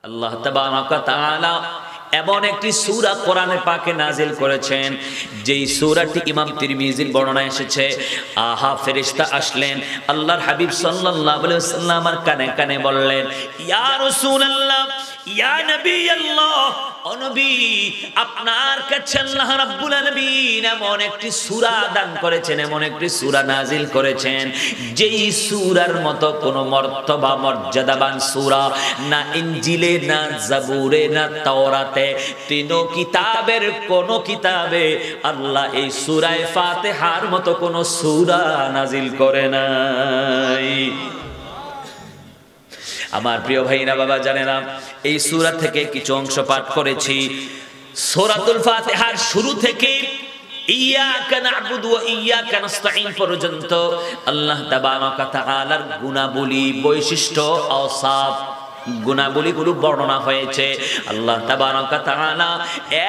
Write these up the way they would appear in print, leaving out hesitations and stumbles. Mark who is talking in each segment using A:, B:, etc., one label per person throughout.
A: আল্লাহ তাবারাকা তাআলা এমন একটি সূরা কোরআনে পাকে নাজিল করেছেন যেই সূরাটি ইমাম তিরমিজির বর্ণনায় এসেছে। আহা ফেরেশতা আসলেন আল্লাহর হাবিব সাল্লাল্লাহু আলাইহি ওয়াসাল্লামের কানে কানে বললেন, ইয়া রাসূলুল্লাহ, ইয়া নবী আল্লাহ, ও নবী, আপনার কাছে আল্লাহ রাব্বুল আলামিন এমন একটি সূরা দান করেছেন, এমন একটি সূরা নাজিল করেছেন যেই সূরার মতো কোনো মর্তবা মর্যাদাবান সূরা না ইনজিলে, না জাবুরে, না তাওরাতে, তিন কিতাবের কোন কিতাবে আল্লাহ এই সূরা ফাতিহার মতো কোন সূরা নাজিল করে নাই। আমার প্রিয় ভাইরা বাবা জানেরা, এই সূরা থেকে কিছু অংশ পাঠ করেছি। সূরাতুল ফাতিহার শুরু থেকে ইয়াকা না'বুদু ওয়া ইয়াকা নাস্তাঈন পর্যন্ত আল্লাহ তাবারাকা তাআলার গুণাবলী, বৈশিষ্ট্য, আওসাফ, গুণাবলীগুলো বর্ণনা হয়েছে। আল্লাহ তাবারাকা তাআলা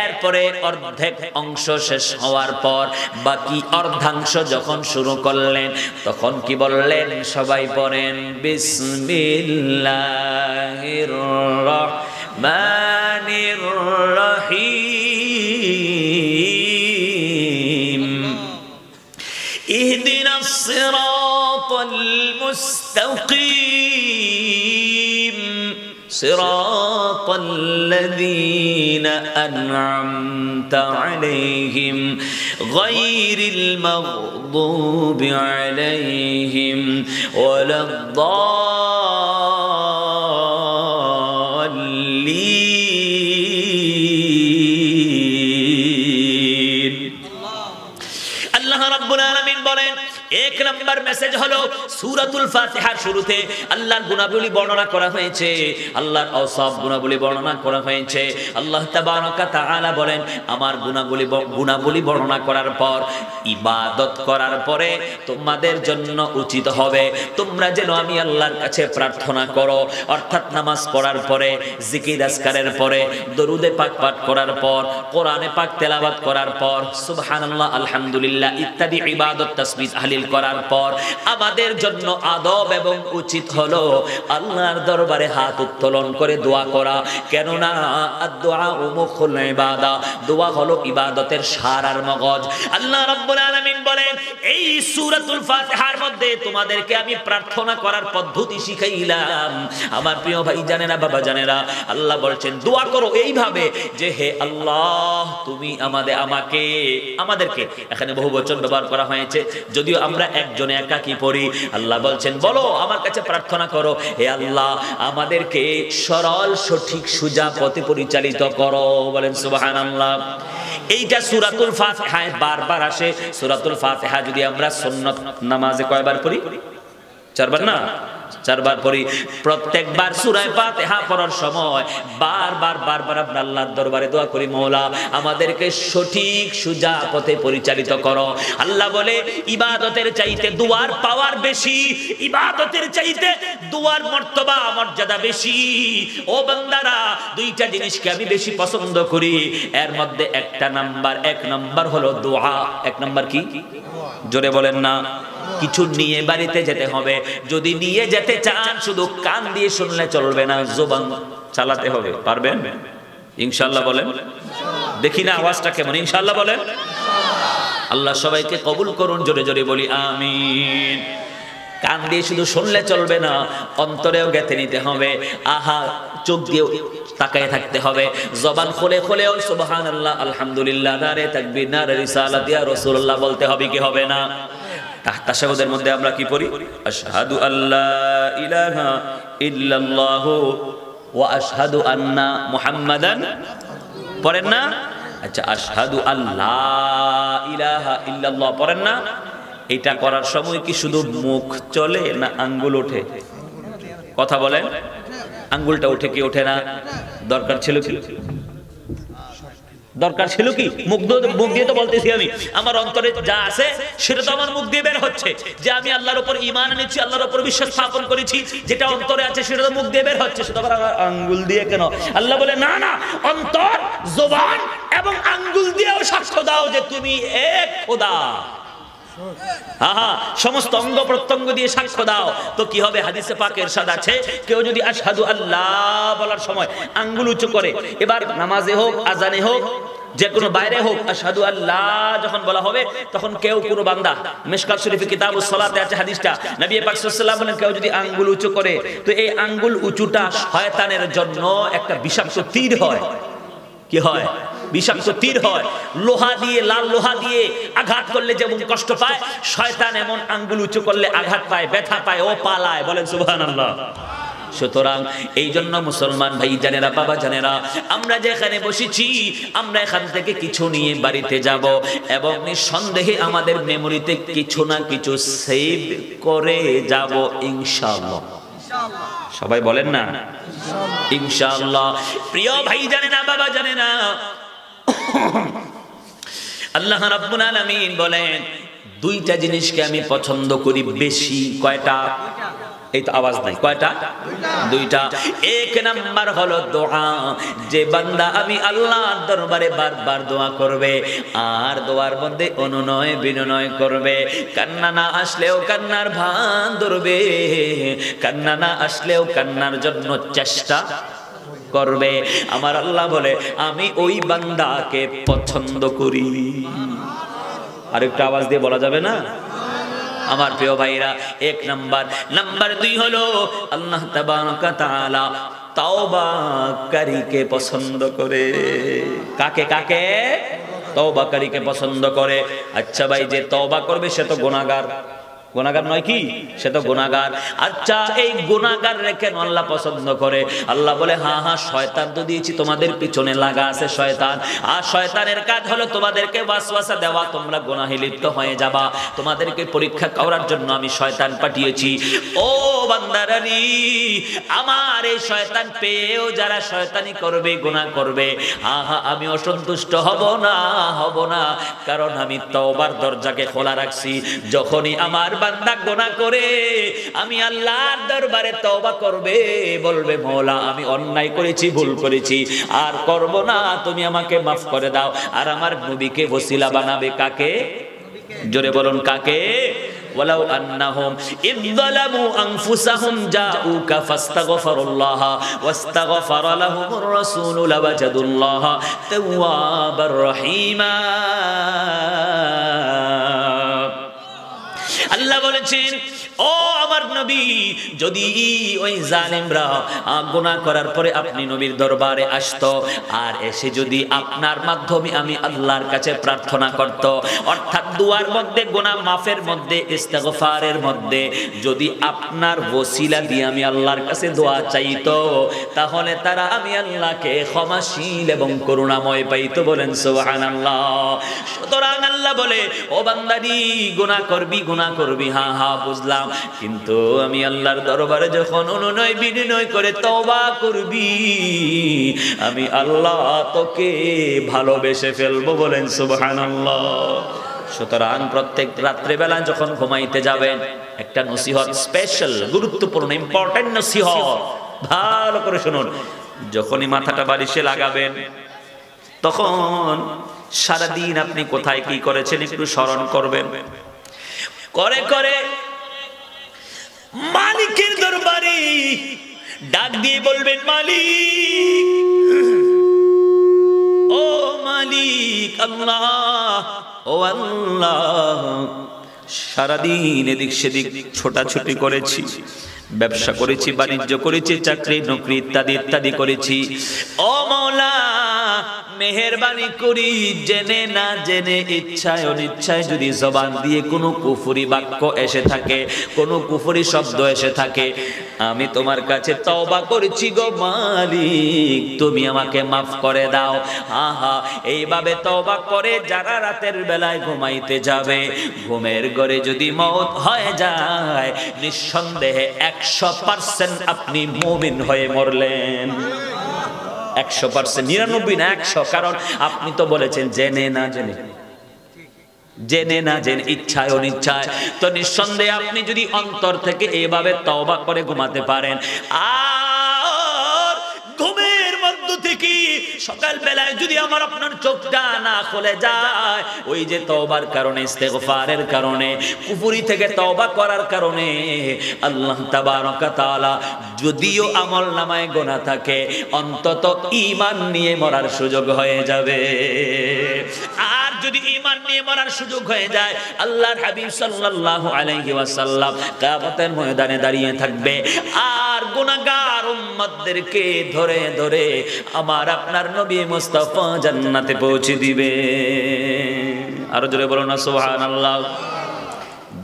A: এরপরে অর্ধেক অংশ শেষ হওয়ার পর বাকি অর্ধাংশ যখন শুরু করলেন তখন কি বললেন? সবাই পড়েন, বিসমিল্লাহির রহমানির রহিম, ইহদিনাস সিরাতাল মুস্তাকিম, صراط الذين أنعمت عليهم غير المغضوب عليهم ولا الضالين। الله رب العالمين বলেন, এক নাম্বার মেসেজ হলো সূরাতুল ফাতিহার শুরুতে আল্লাহর গুণাবলী বর্ণনা করা হয়েছে, আল্লাহর আওসাফ গুণাবলী বর্ণনা করা হয়েছে। আল্লাহ তাবারাকা তাআলা বলেন, আমার গুণাবলী বর্ণনা করার পর ইবাদত করার পরে তোমাদের জন্য উচিত হবে তোমরা যেন আমি আল্লাহর কাছে প্রার্থনা করো, অর্থাৎ নামাজ পড়ার পরে, জিকির আজকারের পরে, দরুদে পাক পাঠ করার পর, কোরআনে পাক তেলাওয়াত করার পর, সুবহানাল্লাহ, আলহামদুলিল্লাহ ইত্যাদি ইবাদত তাসবিহ তাহলিল করার পর আমাদের জন্য আদব এবং উচিত হলো আল্লাহর দরবারে হাত উত্তোলন করে দোয়া করা। কেননা আদ-দুআ মুখুল ইবাদা, দোয়া হলো ইবাদতের সার আর মগজ। আল্লাহ রাব্বুল আলামিন বলেন, এই সূরাতুল ফাতিহার মধ্যে তোমাদেরকে আমি প্রার্থনা করার পদ্ধতি শিখাইলাম। আমার প্রিয় ভাই জানেরা, বাবা জানেরা, আল্লাহ বলছেন দোয়া করো এইভাবে যে, হে আল্লাহ তুমি আমাদেরকে, এখানে বহুবচন ব্যবহার করা হয়েছে, যদিও আমরা একজনে একাকি পড়ি। আল্লাহ বলছেন বলো, আমার কাছে প্রার্থনা করো, হে আল্লাহ আমাদেরকে সরল সঠিক সোজা পথে পরিচালিত করো। বলেন সুবহানাল্লাহ। এইটা সূরাতুল ফাতিহায় বারবার আসে। সূরাতুল ফাতিহা যদি আমরা সুন্নত নামাজে কয়বার পড়ি? 4 বার না? 4 বার পড়ি। প্রত্যেকবার সূরা ফাতিহা পড়ার সময় বারবার আমরা আল্লাহর দরবারে দোয়া করি, মওলা আমাদেরকে সঠিক সোজা পথে পরিচালিত করো। আল্লাহ বলে ইবাদতের চাইতে দুয়ার পাওয়ার বেশি, ইবাদতের চাইতে দুয়ার মর্তবা মর্যাদা বেশি। ও বান্দারা, দুইটা জিনিসকে আমি বেশি পছন্দ করি, এর মধ্যে এক নাম্বার হলো দোয়া। 1 নাম্বার কি? জোরে বলেন না। কিছু নিয়ে বাড়িতে যেতে হবে, যদি নিয়ে যেতে চান শুধু কান দিয়ে শুনলে চলবে না, জবান চালাতে হবে। পারবেন ইনশাআল্লাহ? বলেন দেখি না আওয়াজটা কেমন। ইনশাআল্লাহ বলেন। আল্লাহ সবাইকে কবুল করুন, জোরে জোরে বলি আমিন। কান দিয়ে শুধু শুনলে চলবে না, অন্তরেও গেঁথে নিতে হবে। আহা, চোখ দিয়ে তাকায় থাকতে হবে, জবান খুলেও সুবহানাল্লাহ, আলহামদুলিল্লাহ, নারে তাকবীর, নারে রিসালাত, ইয়া রাসূলুল্লাহ বলতে হবে কি হবে না? তাশাহুদের মধ্যে আমরা কি পড়ি? আশহাদু আল্লা ইলাহা ইল্লাল্লাহু ওয়া আশহাদু আন্না মুহাম্মাদান, পড়েন না? আচ্ছা, আশহাদু আল্লা ইলাহা ইল্লাল্লাহ পড়েন না? এটা করার সময় কি শুধু মুখ চলে না আঙ্গুল ওঠে? কথা বলেন। আঙ্গুলটা ওঠে কি ওঠে না? দরকার ছিল কি? মুখ দিয়ে তো বলতেছি আমি, আমার অন্তরে যা আছে সেটা তো আমার মুখ দিয়ে বের হচ্ছে, যে আমি আল্লাহর উপর ঈমান এনেছি, আল্লাহর উপর বিশ্বাস স্থাপন করেছি, যেটা অন্তরে আছে সেটা তো মুখ দিয়ে বের হচ্ছে, সেটা আবার আঙ্গুল দিয়ে কেন? আল্লাহ বলে না, অন্তর, জবান এবং আঙ্গুল দিয়েও সাক্ষ্য দাও যে তুমি এক খোদা। সমস্ত অঙ্গ প্রত্যঙ্গ দিয়ে সাক্ষ্য দাও, তো কি হবে? হাদিসে পাকে ইরশাদ আছে, কেউ যদি আশহাদু আল্লাহ বলার সময় আঙ্গুল উঁচু করে, এবার নামাজে হোক, আজানে হোক, যে কোনো বাইরে হোক, আশহাদু আল্লাহ যখন বলা হবে, তখন কেউ কোনো বান্দা, মিশকাত শরীফে কিতাবুস সালাতে আছে হাদিসটা, নবী পাক সাল্লাল্লাহু আলাইহি ওয়াসাল্লাম বলেন, কেউ যদি আঙ্গুল উঁচু করে, তো এই আঙ্গুল উঁচুটা শয়তানের জন্য একটা বিষাক্ত তীর হয়। কি হয়? বিষাক্ত তীর হয়। লোহা দিয়ে, লাল লোহা দিয়ে আঘাত করলে যেমন কষ্ট পায়, শয়তান এমন আঙ্গুল উঁচু করলে আঘাত পায়, ব্যথা পায়, ও পালায়। বলেন সুবহানাল্লাহ। সুতরাং এই জন্য মুসলমান ভাই জানেরা, বাবা জানেরা, আমরা যেখানে বসেছি, আমরা এখান থেকে কিছু নিয়ে বাড়িতে যাব, এবং নিঃসন্দেহে আমাদের মেমোরিতে কিছু না কিছু সেভ করে যাব ইনশাআল্লাহ। সবাই বলেন না ইনশাআল্লাহ। প্রিয় ভাই জানেনা, বাবা জানেনা, আল্লাহ রাব্বুল আলামিন বলেন, দুইটা জিনিসকে আমি পছন্দ করি বেশি। কয়টা? এই তো আওয়াজ নাই। কয়টা? দুইটা। এক নাম্বার হলো দোয়া। যে বান্দা আমি আল্লাহর দরবারে বারবার দোয়া করবে, আর দোয়ার মধ্যে অনুনয় বিনয় করবে, কান্না না আসলেও কান্নার ভান ধরবে, কান্না না আসলেও কান্নার জন্য চেষ্টা করবে, আমার আল্লাহ বলে আমি ওই বান্দাকে পছন্দ করি। আরেকটা আওয়াজ দিয়ে বলা যাবে না? আমার প্রিয় ভাইরা, এক নাম্বার। নাম্বার দুই হলো আল্লাহ তাবারাকা তাআলা তওবাকারীকে পছন্দ করে। কাকে? কাকে? তওবাকারীকে পছন্দ করে। আচ্ছা ভাই, যে তওবা করবে সে তো গুনাহগার। গুনাহগার নয় কি? সে তো গুনাহগার। আচ্ছা, এই গুনাহগার রেখে আল্লাহ পছন্দ করে। আল্লাহ বলে, হ্যাঁ হ্যাঁ, শয়তান তো দিয়েছি, তোমাদের পিছনে লাগা আছে শয়তান। আর শয়তানের কাজ হলো তোমাদেরকে ওয়াসওয়াসা দেওয়া, তোমরা গুনাহে লিপ্ত হয়ে যাবা। তোমাদেরকে পরীক্ষা করার জন্য আমি শয়তান পাঠিয়েছি। ও বান্দারানি, আমার এই শয়তান পেয়েও যারা শয়তানি করবে, গুনাহ করবে, আহা, আমি অসন্তুষ্ট হব না, হব না। কারণ আমি তওবার দরজাকে খোলা রাখছি। যখনই আমার বান্দা গুনাহ করে, আমি আল্লাহর দরবারে তওবা করবে, বলবে, মওলা আমি অন্যায় করেছি, ভুল করেছি, আর করব না, তুমি আমাকে মাফ করে দাও। আর আমার নবীকে ওসিলা বানাবে। কাকে? জোরে বলুন, কাকে? ওয়ালাউ আন্নাহুম ইয যালামু আনফুসাহুম জাউকা ফাস্তাগফিরুল্লাহ ওয়াস্তাগফারা লাহুমুর রাসূলু লাওয়াজাদুল্লাহা তাওয়াবার রহিমা। আল্লাহ বলেছেন, ও আমার নবী, যদি ওই জালেমরা গুনাহ করার পরে আপনি নবীর দরবারে আসতো, আর এসে যদি আপনার মাধ্যমে আমি আল্লাহর কাছে প্রার্থনা করত, অর্থাৎ দুয়ার মধ্যে, গুনাহ মাফের মধ্যে, ইস্তেগফারের মধ্যে যদি আপনার ওসিলা দিয়ে আমি আল্লাহর কাছে দোয়া চাইতো, তাহলে তারা আমি আল্লাহকে ক্ষমাশীল এবং করুণাময় পাইতো। বলেন সুবহানাল্লাহ। সুতরাং আল্লাহ বলে, ও বান্দারি, গুনাহ করবি, গুনাহ করবি, হ্যাঁ হ্যাঁ বুঝলাম, কিন্তু আমি আল্লাহর দরবারে যখন অনুনয় বিনয় করে তওবা করবি, আমি আল্লাহ তোকে ভালোবেসে ফেলবো। বলেন সুবহানাল্লাহ। সুতরাং প্রত্যেক রাত্রে বেলা যখন ঘুমাইতে যাবেন, একটা নসিহত, স্পেশাল গুরুত্বপূর্ণ ইম্পর্টেন্ট নসিহত, ভালো করে শুনুন। যখনই মাথাটা বালিশে লাগাবেন, তখন সারাদিন আপনি কোথায় কি করেছেন একটু স্মরণ করবেন। করে করে মালিকের দরবারে ডাক দিয়ে বলবেন, মালিক, ও মালিক আল্লাহ, ও আল্লাহ, সারাদিন এদিক সেদিক ছোটাছুটি করেছি, ব্যবসা করেছি, বাণিজ্য করেছি, চাকরি নকরি ইত্যাদি ইত্যাদি করেছি। ও মাওলা, মেহেরবানি করি, জেনে না জেনে, ইচ্ছায় অনিচ্ছায় যদি জবান দিয়ে কোনো কুফরি বাক্য এসে থাকে, কোনো কুফরি শব্দ এসে থাকে, আমি তোমার কাছে তওবা করেছি গো মালিক, তুমি আমাকে মাফ করে দাও। আহা, এইভাবে তওবা করে যারা রাতের বেলায় ঘুমাইতে যাবে, ঘুমের ঘরে যদি মওত হয়ে যায়, নিঃসন্দেহে 100% আপনি মুমিন হয়ে মরলেন। 100%, 99 না 100। কারণ আপনি তো বলেছেন জেনে না জেনে, জেনে না জেনে, ইচ্ছায় অনিচ্ছায়। তো নিঃসন্দেহে আপনি যদি অন্তর থেকে এভাবে তওবা করে ঘুমাতে পারেন, আর ঘুমের মধ্য থেকে সকাল বেলায় যদি আমার আপনার চোখটা না খুলে যায়, ওই যে তওবার কারণে, ইস্তেগফারের কারণে, কুফরি থেকে তওবা করার কারণে আল্লাহ তাবারক ওয়া তাআলা যদিও আমল নামায় গুনাহ থাকে, অন্তত ঈমান নিয়ে মরার সুযোগ হয়ে যাবে। আর যদি ঈমান নিয়ে মরার সুযোগ হয়ে যায়, আল্লাহর হাবিব সাল্লাল্লাহু আলাইহি ওয়াসাল্লাম কিয়ামতের ময়দানে দাঁড়িয়ে থাকবে আর গুনাহগার উম্মতদেরকে ধরে ধরে আমার আপনার নবী মুস্তাফা জান্নাতে পৌঁছে দিবে। আরো জোরে বলো না সুবহানাল্লাহ।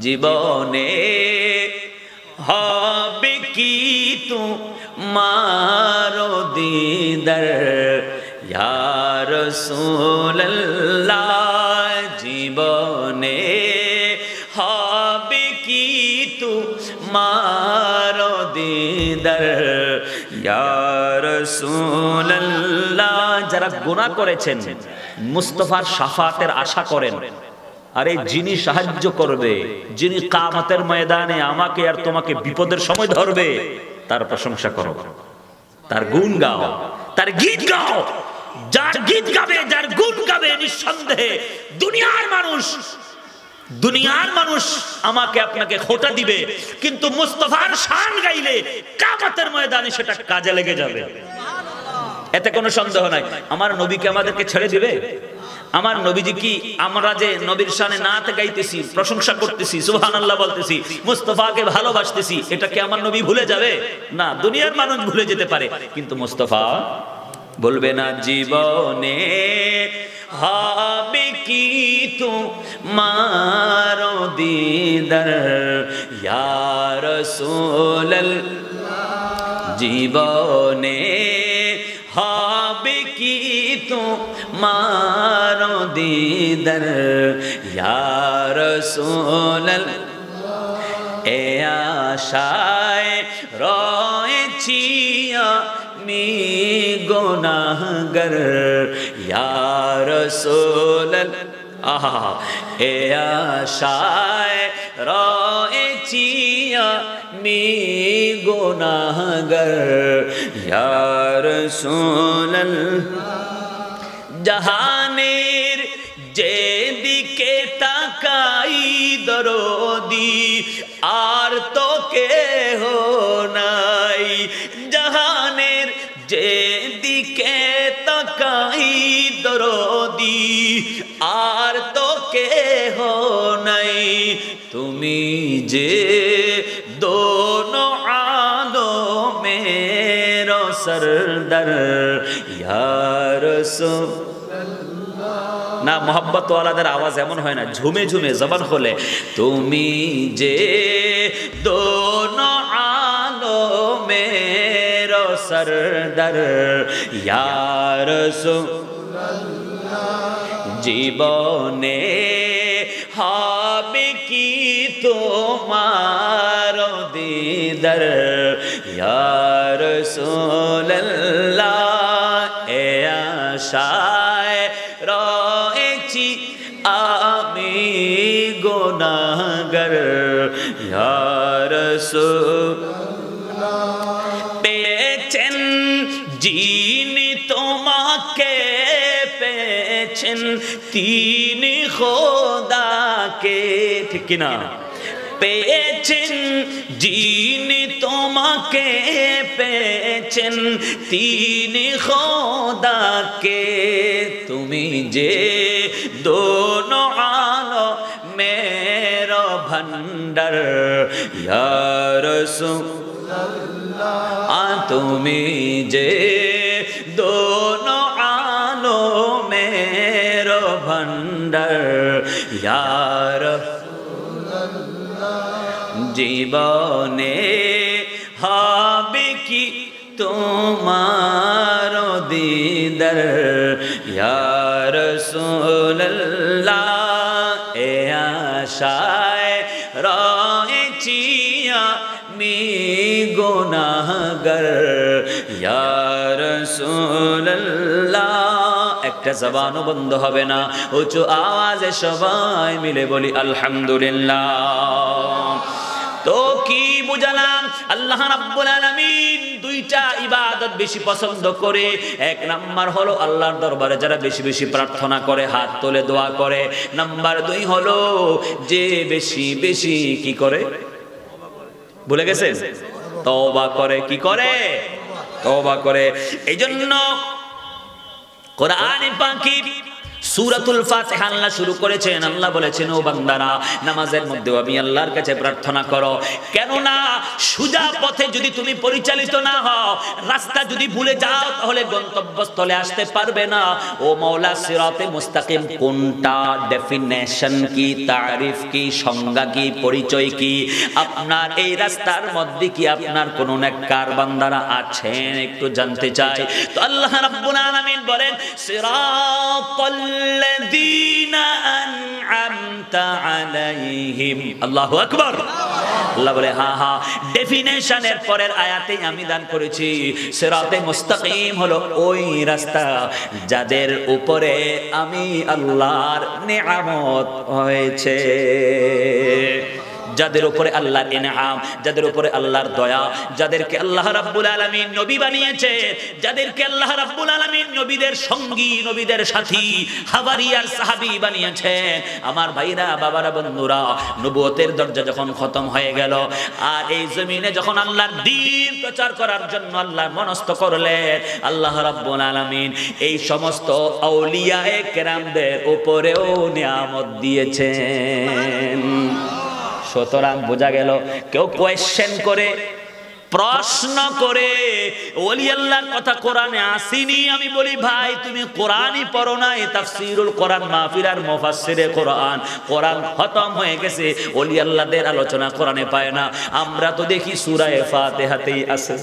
A: জীবনে হবে কি তোমার দিদার ইয়া রাসূলুল্লাহ, জীবনে হবে কি তোমার দিদার ইয়া রাসূলুল্লাহ। যারা গুনাহ করেছেন মুস্তাফার শাফাতের আশা করেন, আরে যিনি সাহায্য করবে, যিনি কিয়ামতের ময়দানে আমাকে আর তোমাকে বিপদের সময় ধরবে, তার প্রশংসা করো, তার গুণ গাও, তার গীত গাও। যার গীত গাবে, যার গুণ গাবে, নিঃসন্দেহে দুনিয়ার মানুষ আমাকে আপনাকে খোঁটা দিবে, কিন্তু মুস্তাফার শান গাইলে কিয়ামতের ময়দানে সেটা কাজে লেগে যাবে, এতে কোনো সন্দেহ নাই। আমার নবীকে আমাদেরকে ছেড়ে দিবে? আমার নবীজি কি আমরা যে নবীর শানে নাত গাইতেছি, প্রশংসা করতেছি, সুবহানাল্লাহ বলতেছি, মুস্তাফাকে ভালোবাসতেছি, এটা কি আমার নবী ভুলে যাবে? না, দুনিয়ার মানুষ ভুলে যেতে পারে, কিন্তু মুস্তাফা বলবে না। জীবনে হবে কি তোমার দিদার ইয়া রাসূলুল্লাহ, জীবনে হবে কি তোমার দিদার ইয়া রাসূলুল্লাহ। এ আশায় রয়েছি আমি গুনাহগার ইয়া রাসূলুল্লাহ, এ আশায় রয়েছি আমি গুনাহগার ইয়া রাসূলুল্লাহ। জাহানের যেদিকে তাকাই দরদি আর তো কেহ নাই, জাহানের যেদিকে তাকাই দরদি আর তো কেহ নাই, তুমি যে দোনো আলমের সরদার ইয়া রাসূলুল্লাহ। না, মোহাব্বত ওয়ালাদের আওয়াজ এমন হয় না, ঝুমে ঝুমে জবান খোলে, তুমি যে দোনো আলমের সরদার ইয়া রাসূলুল্লাহ। জীবনে হবে কি তোমার দিদার ইয়া রাসূলুল্লাহ, এ আশায় রয়েছি আমি গুনাহগার ইয়া রাসূলুল্লাহ। পেয়েছেন যিনি তোমাকে, পেয়েছেন তিনি খোদাকে, ঠিক কিনা? পেয়েছেন যিনি তোমাকে, পেয়েছেন তিনি খোদাকে, তুমি যে দোনো আলমের ভান্ডার ইয়া রাসূলুল্লাহ, তুমি যে দোনো আলমের ভান্ডার ইয়া রাসূলুল্লাহ। জীবনে হবে কি তোমার দিদার ইয়া রাসূলুল্লাহ, এ আশায় রয়েছি আমি গুনাহগার ইয়া রাসূলুল্লাহ। একটা জবানও বন্ধ হবে না, উঁচু আওয়াজে সবাই মিলে বলি আলহামদুলিল্লাহ। তো কি বুঝালাম? আল্লাহ রাব্বুল আলামিন দুইটা ইবাদত বেশি পছন্দ করে। এক নাম্বার হলো আল্লাহর দরবারে যারা বেশি বেশি প্রার্থনা করে, হাত তুলে দোয়া করে। নাম্বার 2 হলো যে বেশি বেশি কি করে, ভুলে গেছেন, তওবা করে। কি করে? তওবা করে। এইজন্য কোরআনে পাকে সূরাতুল ফাতিহা আল্লাহ শুরু করেছেন। আল্লাহ বলেছেন, ও বান্দারা নামাজের মধ্যে আমি আল্লাহর কাছে প্রার্থনা করো। কেন না সোজা পথে যদি তুমি পরিচালিত না হও, রাস্তা যদি ভুলে যাও, তাহলে গন্তব্যস্থলে আসতে পারবে না। ও মাওলা, সিরাতে মুস্তাকিম কোনটা, ডেফিনেশন কি, তারিফ কি, সংজ্ঞা কি, পরিচয় কি? আপনার এই রাস্তার মধ্যে কি আপনার কোন নেককার বান্দারা আছেন? একটু জানতে চাই। তো আল্লাহ রাব্বুল আলামিন বলেন, সিরাতাল الذين أنعمت عليهم। আল্লাহু আকবার। আল্লাহ বলে হ্যাঁ হ্যাঁ, ডেফিনেশনের পরের আয়াতে আমি দান করেছি সিরাতে মুস্তাকিম হলো ওই রাস্তা যাদের উপরে আমি আল্লাহর নিয়ামত হয়েছে, যাদের উপরে আল্লাহর ইনআম, যাদের উপরে আল্লাহর দয়া, যাদেরকে আল্লাহ রাব্বুল আলামিন নবী বানিয়েছে, যাদেরকে আল্লাহ রাব্বুল আলামিন নবীদের সঙ্গী, নবীদের সাথী, হাওয়ারি আর সাহাবী বানিয়েছে। আমার ভাইরা, বাবারা, বন্ধুরা, নবুয়তের দরজা যখন খতম হয়ে গেল আর এই জমিনে যখন আল্লাহর দ্বীন প্রচার করার জন্য আল্লাহ মনস্থ করলেন, আল্লাহ রাব্বুল আলামিন এই সমস্ত আউলিয়ায়ে কেরামদের উপরেও নিয়ামত দিয়েছেন। সুতরাং বোঝা গেল, কেউ কোয়েশ্চেন করে, প্রশ্ন করে ওলি আল্লাহর কথা কোরআনে আসেনি, আমি বলি ভাই তুমি কোরআনই পড়ো না। এই তাফসীরুল কোরআন মাহফিল আর মুফাসসিরে কোরআন, কোরআন খতম হয়ে গেছে, ওলি আল্লাহদের আলোচনা কোরআনে পায় না। আমরা তো দেখি সূরা ফাতিহাতেই আছে।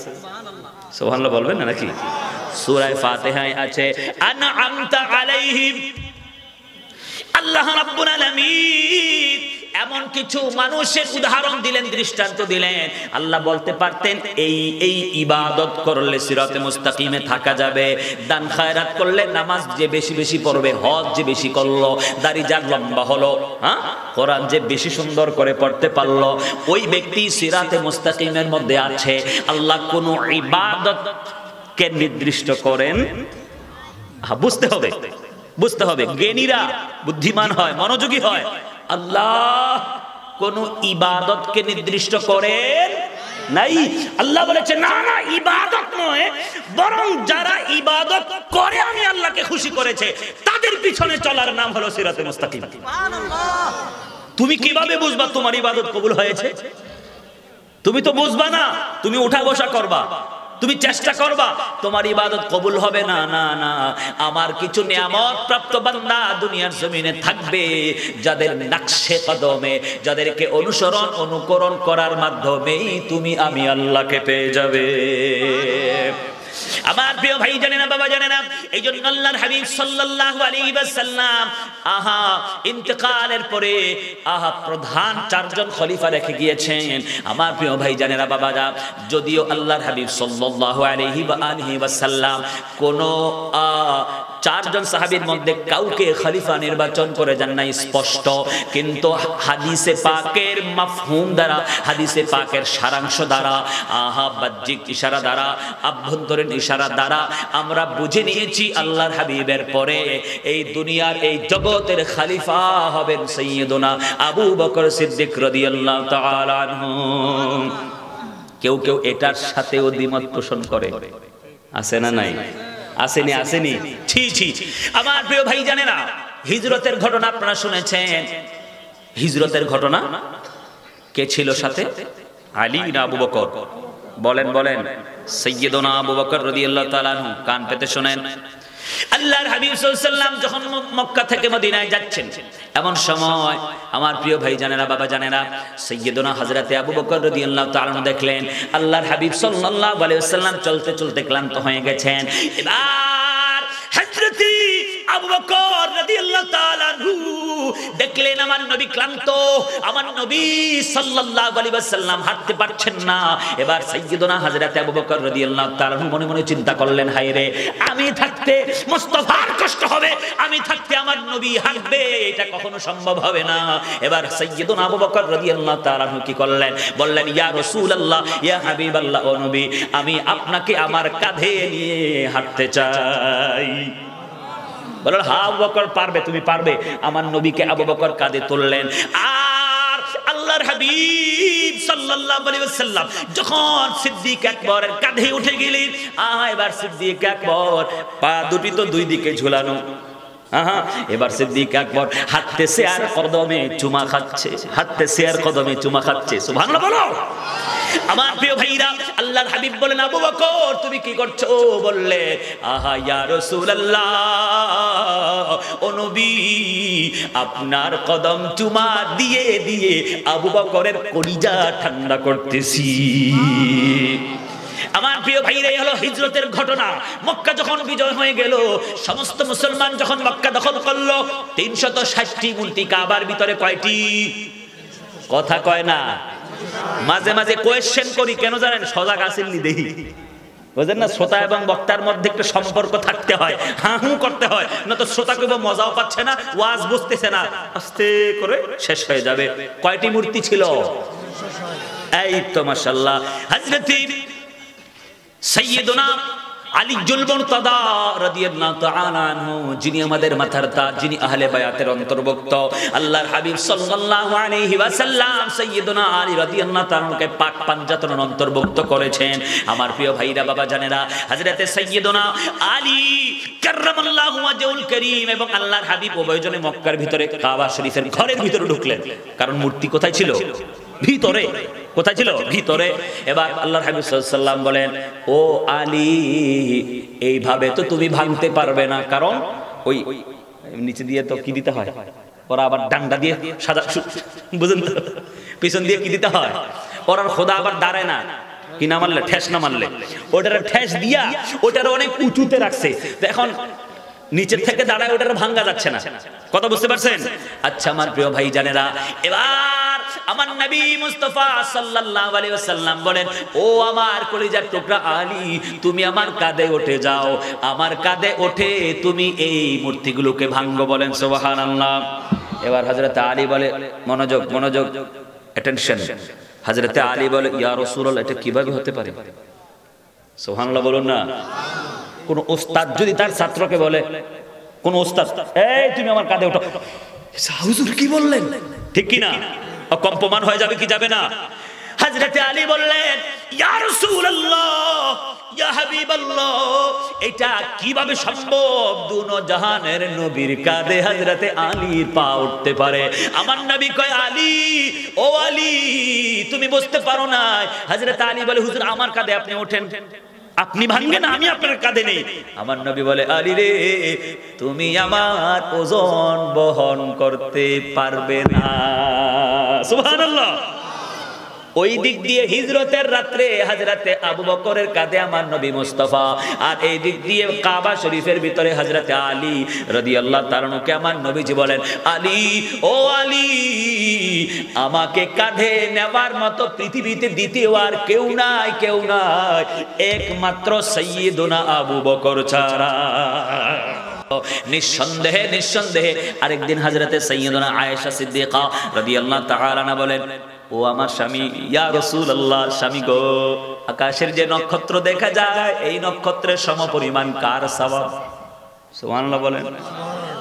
A: সুবহানাল্লাহ বলবেন না নাকি? সূরা ফাতিহায় আছে আনআমতা আলাইহিম। আল্লাহ রাব্বুল আলামিন এমন কিছু মানুষের উদাহরণ দিলেন, দৃষ্টান্ত দিলেন। আল্লাহ বলতে পারতেন এই এই ইবাদত করলে সিরাতে মুস্তাকিমে থাকা যাবে, দান খায়রাত করলে, নামাজ যে বেশি বেশি পড়বে, হজ যে বেশি করলো, দাড়ি যার লম্বা হলো, হ্যাঁ, কোরআন যে বেশি সুন্দর করে পড়তে পারলো, ওই ব্যক্তি সিরাতে মুস্তাকিমের মধ্যে আছে। আল্লাহ কোন ইবাদতকে নির্দিষ্ট করেন, বুঝতে হবে, বুঝতে হবে। জ্ঞানীরা বুদ্ধিমান হয়, মনোযোগী হয়। আল্লাহ কোন ইবাদতকে নির্দিষ্ট করেন নাই। আল্লাহ বলেছে না না, ইবাদত নয়, বরং যারা ইবাদত করে আমি আল্লাহকে খুশি করেছে তাদের পিছনে চলার নাম হলো সিরাতে মুস্তাকিম। সুবহানাল্লাহ। তুমি কিভাবে বুঝবা তোমার ইবাদত কবুল হয়েছে? তুমি তো বুঝবা না, তুমি উঠা বসা করবা, তুমি চেষ্টা করবা, তোমার ইবাদত কবুল হবে না। না না, আমার কিছু নিয়ামত প্রাপ্ত বান্দা দুনিয়ার জমিনে থাকবে, যাদের নাকশে কদমে, যাদেরকে অনুসরণ অনুকরণ করার মাধ্যমেই তুমি আমি আল্লাহকে পেয়ে যাবে। আমার প্রিয় ভাই জানেন না, বাবা জানেন না, এই জন্য আল্লাহর হাবিব সাল্লাল্লাহু আলাইহি ওয়াসাল্লাম ইন্তেকালের পরে প্রধান 4 জন খলিফা রেখে গিয়েছেন। আমার প্রিয় ভাই জানেন না, বাবারা, যদিও আল্লাহর হাবিব সাল্লাল্লাহু আলাইহি ওয়াসাল্লাম কোন 4 জন সাহাবীর মধ্যে কাউকে খলিফা নির্বাচন করে যান নাই স্পষ্ট, কিন্তু হাদিসে পাকের মাফহুম দ্বারা, হাদিসে পাকের সারাংশ দ্বারা, বাহ্যিক ইশারা দ্বারা, আভ্যন্তরীণ ইশারা দ্বারা আমরা বুঝে নিয়েছি আল্লাহর হাবিবের পরে এই দুনিয়ার এই জগতের খলিফা হবেন সাইয়্যিদুনা আবু বকর সিদ্দিক রাদিয়াল্লাহু তাআলা আনহু। কেউ কেউ এটার সাথেও দ্বিমত পোষণ করে, আছে না নাই? আসেনি, আসেনি, ছি ছি। আমার প্রিয় ভাই জানে না, হিজরতের ঘটনা আপনারা শুনেছেন। হিজরতের ঘটনা কে ছিল সাথে? আলী না আবু বকর? বলেন বলেন। সাইয়্যিদুনা আবু বকর রাদিয়াল্লাহু তাআলা আনহু। কান পেতে শুনেন। আল্লাহর হাবিব সাল্লাল্লাহু আলাইহি ওয়াসাল্লাম যখন মক্কা থেকে মদিনায় যাচ্ছেন, এমন সময় আমার প্রিয় ভাই জানেরা, বাবা জানেরা, সাইয়্যিদুনা হযরতে আবু বকর রাদিয়াল্লাহু তাআলা আনহু দেখলেন আল্লাহর হাবিব সাল্লাল্লাহু আলাইহি ওয়াসাল্লাম চলতে চলতে ক্লান্ত হয়ে গেছেন। এবার হযরতে আবু বকর রাদিয়াল্লাহু তাআলা আনহু দেখলেন আমার নবী ক্লান্ত, আমার নবী সাল্লাল্লাহু আলাইহি ওয়াসাল্লাম হাঁটতে পারছেন না। এবার সাইয়্যিদুনা হযরত আবু বকর রাদিয়াল্লাহু তাআলা আনহু মনে মনে চিন্তা করলেন, হায় রে, আমি থাকতে মুস্তাফার কষ্ট হবে, আমি থাকতে আমার নবী হাঁটবে, এটা কখনো সম্ভব হবে না। এবার সাইয়্যিদুনা আবু বকর রাদিয়াল্লাহু তাআলা আনহু কি করলেন, বললেন, ইয়া রাসূলুল্লাহ, ইয়া হাবিবাল্লাহ, ও নবী, আমি আপনাকে আমার কাঁধে নিয়ে হাঁটতে চাই। বললেন, হ্যাঁ আবু বকর পারবে, তুমি পারবে। আমার নবীকে আবু বকর কাঁধে তুললেন। আর আল্লাহর হাবিব সাল্লাল্লাহু আলাইহি ওয়াসাল্লাম যখন সিদ্দিক আকবরের কাঁধে উঠে গেলেন, এবার সিদ্দিক আকবর পা দুটি তো দুই দিকে ঝুলানো, এবার সিদ্দিক আকবর হাঁটতেছে আর কদমে চুমা খাচ্ছে, হাঁটতেছে আর কদমে চুমা খাচ্ছে। সুবহানাল্লাহ বলো। আমার প্রিয় ভাইরা, আল্লাহর হাবিব বলেন, আবু বকর তুমি কি করছো? বললে, আহা ইয়া রাসূলুল্লাহ, ও নবী, আপনার কদম চুমা দিয়ে দিয়ে আবু বকরের কলিজা ঠান্ডা করতেছি। আমার প্রিয় ভাইরা, এই হলো হিজরতের ঘটনা। মক্কা যখন বিজয় হয়ে গেল, সমস্ত মুসলমান যখন মক্কা দখল করলো, 360টি মূর্তি কাবার ভিতরে কয়টি? কথা কয় না। মাঝে মাঝে কোয়েশ্চেন করি, কেন জানেন? সজাগ আসেননি দেখি, বুঝলেন না? শ্রোতা এবং বক্তার মধ্যে একটা সম্পর্ক থাকতে হয়, হাহু করতে হয়, না তো শ্রোতা কেউ মজাও পাচ্ছে না, ওয়াজ বুঝতেছে না, আস্তে করে শেষ হয়ে যাবে। কয়টি মূর্তি ছিল? এই তো মাশাআল্লাহ, হযরত সাইয়্যিদুনা আলী মুরতাদা রাদিয়াল্লাহু তাআলা আনহু, যিনি আমাদের মাথার তাজ, যিনি আহলে বায়াতের অন্তর্ভুক্ত, আল্লাহর হাবিব সাল্লাল্লাহু আলাইহি ওয়াসাল্লাম সাইয়্যিদুনা আলী রাদিয়াল্লাহু তাআলাকে পাক পাঞ্জাতনের অন্তর্ভুক্ত করেছেন। আমার প্রিয় ভাইরা, বাবা জানেরা, হযরতে সাইয়্যিদুনা আলী কাররামাল্লাহু ওয়াজহুল কারীম এবং আল্লাহর হাবিব উভয়জনে মক্কার ভিতরে কাবা শরীফের ঘরের ভিতরে ঢুকলেন। কারণ মূর্তি কোথায় ছিল? ভিতরে। কোথায় ছিল? ভিতরে। এবার আল্লাহর হাবিব সাল্লাল্লাহু আলাইহি ওয়াসাল্লাম বলেন, ও আলী, এইভাবে তো তুমি ভাঙতে পারবে না, কারণ ওই নিচে দিয়ে তো কি দিতে হয়, ওরা আবার ডান্ডা দিয়ে সাজা, বুঝেন তো, পিছন দিয়ে কি দিতে হয়, ওরা খোদা আবার দাঁড়ায় না, কি না মারলে, ঠেস না মারলে, ওটার ঠেস দিয়া ওটার অনেক উঁচুতে রাখছে। তো এখন নিচের থেকে দাঁড়ায়, ওটার ভাঙা যাচ্ছে না। কথা বুঝতে পারছেন? আচ্ছা আমার প্রিয় ভাই জানেরা, এবার আমার নবী মুস্তাফা সাল্লাল্লাহু আলাইহি ওয়াসাল্লাম বলেন, ও আমার কলিজার টুকরা আলী, তুমি আমার কাঁধে উঠে যাও, আমার কাঁধে উঠে তুমি এই মূর্তিগুলোকে ভাঙো। বলেন সুবহানাল্লাহ। এবার হযরত আলী বলে, মনোযোগ মনোযোগ, অ্যাটেনশন। হযরত আলী বলে, ইয়া রাসূলুল্লাহ, এটা কিভাবে হতে পারে? সুবহানাল্লাহ বলুন না। কোন ওস্তাদ যদি তার ছাত্রকে বলে, কোন ওস্তাদ, এই তুমি আমার কাঁধে ওঠো, হুজুর কি বললেন, ঠিক কি না? কম্পমান হয়ে যাবে কি যাবে না? হযরত আলী বললেন, ইয়া রাসূলুল্লাহ, ইয়া হাবিবাল্লাহ, এটা কিভাবে সম্ভব? দুনো জাহানের নবীর কাঁধে হযরত আলীর পা উঠতে পারে। আমার নবী কয়, আলী, ও আলী, তুমি বুঝতে পারো না। হযরত আলী বলে, হুজুর আমার কাঁধে আপনি ওঠেন, আপনি ভাঙবেন, আমি আপনার কাঁধে নেই। আমার নবী বলে, আলী রে, তুমি আমার ওজন বহন করতে পারবে না। সুবহানাল্লাহ। ওই দিক দিয়ে হিজরতের রাত্রে হযরতে আবু বকরের কাঁধে আমার নবী মুস্তাফা, আর এই দিক দিয়ে কাবা শরীফের ভিতরে হযরতে আলী রাদিয়াল্লাহু তাআলা আনহুকে আমার নবীজি বলেন, আলী, ও আলী, আমাকে কাঁধে নেবার মতো পৃথিবীতে দ্বিতীয় আর কেউ নাই, কেউ নাই, একমাত্র সাইয়্যিদুনা আবু বকর ছাড়া। নিঃসন্দেহে নিঃসন্দেহে আরেকদিন হযরতে সাইয়্যিদুনা আয়েশা সিদ্দিকা রাদিয়াল্লাহু তাআলা আনহা বলেন, ও আমার স্বামী, ইয়া রাসূলুল্লাহ, স্বামী গো, আকাশের যে নক্ষত্র দেখা যায়, এই নক্ষত্রের সমপরিমাণ কার সওয়াব? সুবহানাল্লাহ বলেন।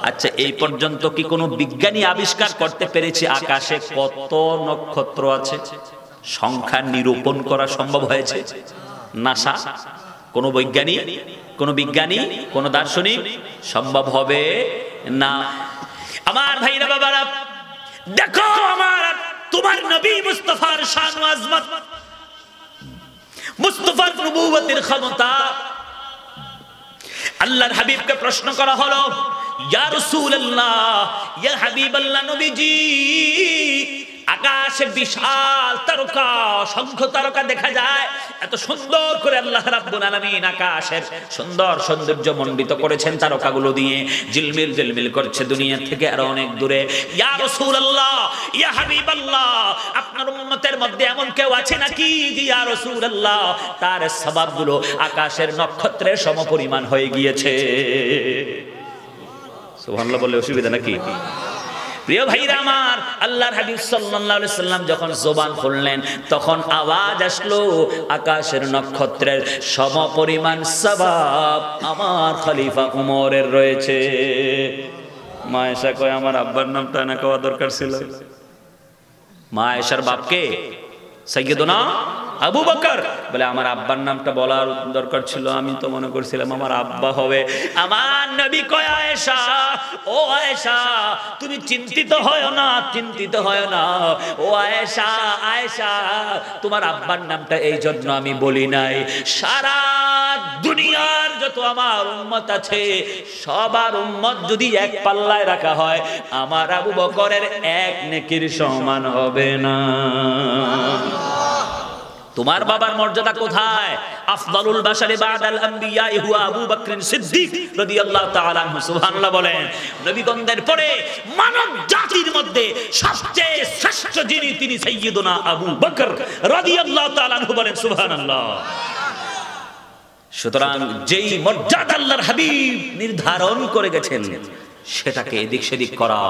A: আচ্ছা, এই পর্যন্ত কি কোনো বিজ্ঞানী আবিষ্কার করতে পেরেছে আকাশে কত নক্ষত্র আছে? সংখ্যা নিরূপণ করা সম্ভব হয়েছে? নাসা, কোন বৈজ্ঞানিক, কোন বিজ্ঞানী, কোন দার্শনিক? সম্ভব হবে না। আমার ভাইরা বাবারা, দেখো আমার তোমার নবী মুস্তাফার শান ও আজমত, মুস্তাফার নবুয়তের ক্ষমতা। আল্লাহর হাবিবকে প্রশ্ন করা হলো, ইয়া রাসূলুল্লাহ, ইয়া হাবিবাল্লাহ, নবীজি, আকাশে বিশাল তারকা, অসংখ্য তারকা দেখা যায়। এত সুন্দর করে আল্লাহ রাব্বুল আলামিন আকাশের সুন্দর সৌন্দর্য মণ্ডিত করেছেন তারকাগুলো দিয়ে, ঝিলমিল ঝিলমিল করছে দুনিয়া থেকে আরো অনেক দূরে। ইয়া রাসূলুল্লাহ, ইয়া হাবিবাল্লাহ, আপনার উম্মতের মধ্যে এমন কেউ আছে নাকি যে ইয়া রাসূলুল্লাহ তার সওয়াবগুলো আকাশের নক্ষত্রের সমপরিমাণ হয়ে গিয়েছে? সুবহানাল্লাহ বললে অসুবিধা নাকি? প্রিয় ভাইরা আমার, আল্লাহর হাবিব সাল্লাল্লাহু আলাইহি সাল্লাম যখন জবান খুললেন তখন আওয়াজ আসলো আকাশের নক্ষত্রের সমপরিমাণ সওয়াব আমার খলিফা উমরের রয়েছে। মা আয়েশা কয় আমার আব্বার নামটা না কওয়া দরকার ছিল। মা আয়েশার বাপকে সাইয়্যিদুনা আবু বকর বলে আমার আব্বার নামটা বলার দরকার ছিল, আমি তো মনে করছিলাম আমার আব্বা হবে। আমার নবী কয় আয়েশা, ও আয়েশা তুমি চিন্তিত হয় না, চিন্তিত হয় না। ও আয়েশা, আয়েশা তোমার আব্বার নামটা এই জন্য আমি বলি নাই, সারা দুনিয়ার যত আমার উম্মত আছে সবার উম্মত যদি এক পাল্লায় রাখা হয় আমার আবু বকরের এক নেকির সমান হবে না। তোমার বাবার মর্যাদা কোথায়? আফদালুল বাশারি বাদাল আম্বিয়া হুয়া আবু বকর সিদ্দিক রাদিয়াল্লাহু তাআলা আনহু। সুবহানাল্লাহ বলেন। নবীগণদের পরে মানব জাতির মধ্যে সবচেয়ে শ্রেষ্ঠ যিনি তিনি সাইয়্যিদুনা আবু বকর রাদিয়াল্লাহু তাআলা আনহু। বলেন সুবহানাল্লাহ। সুতরাং যেই মর্যাদা আল্লাহর হাবিব নির্ধারণ করে গেছেন সেটাকে এদিক সেদিক করা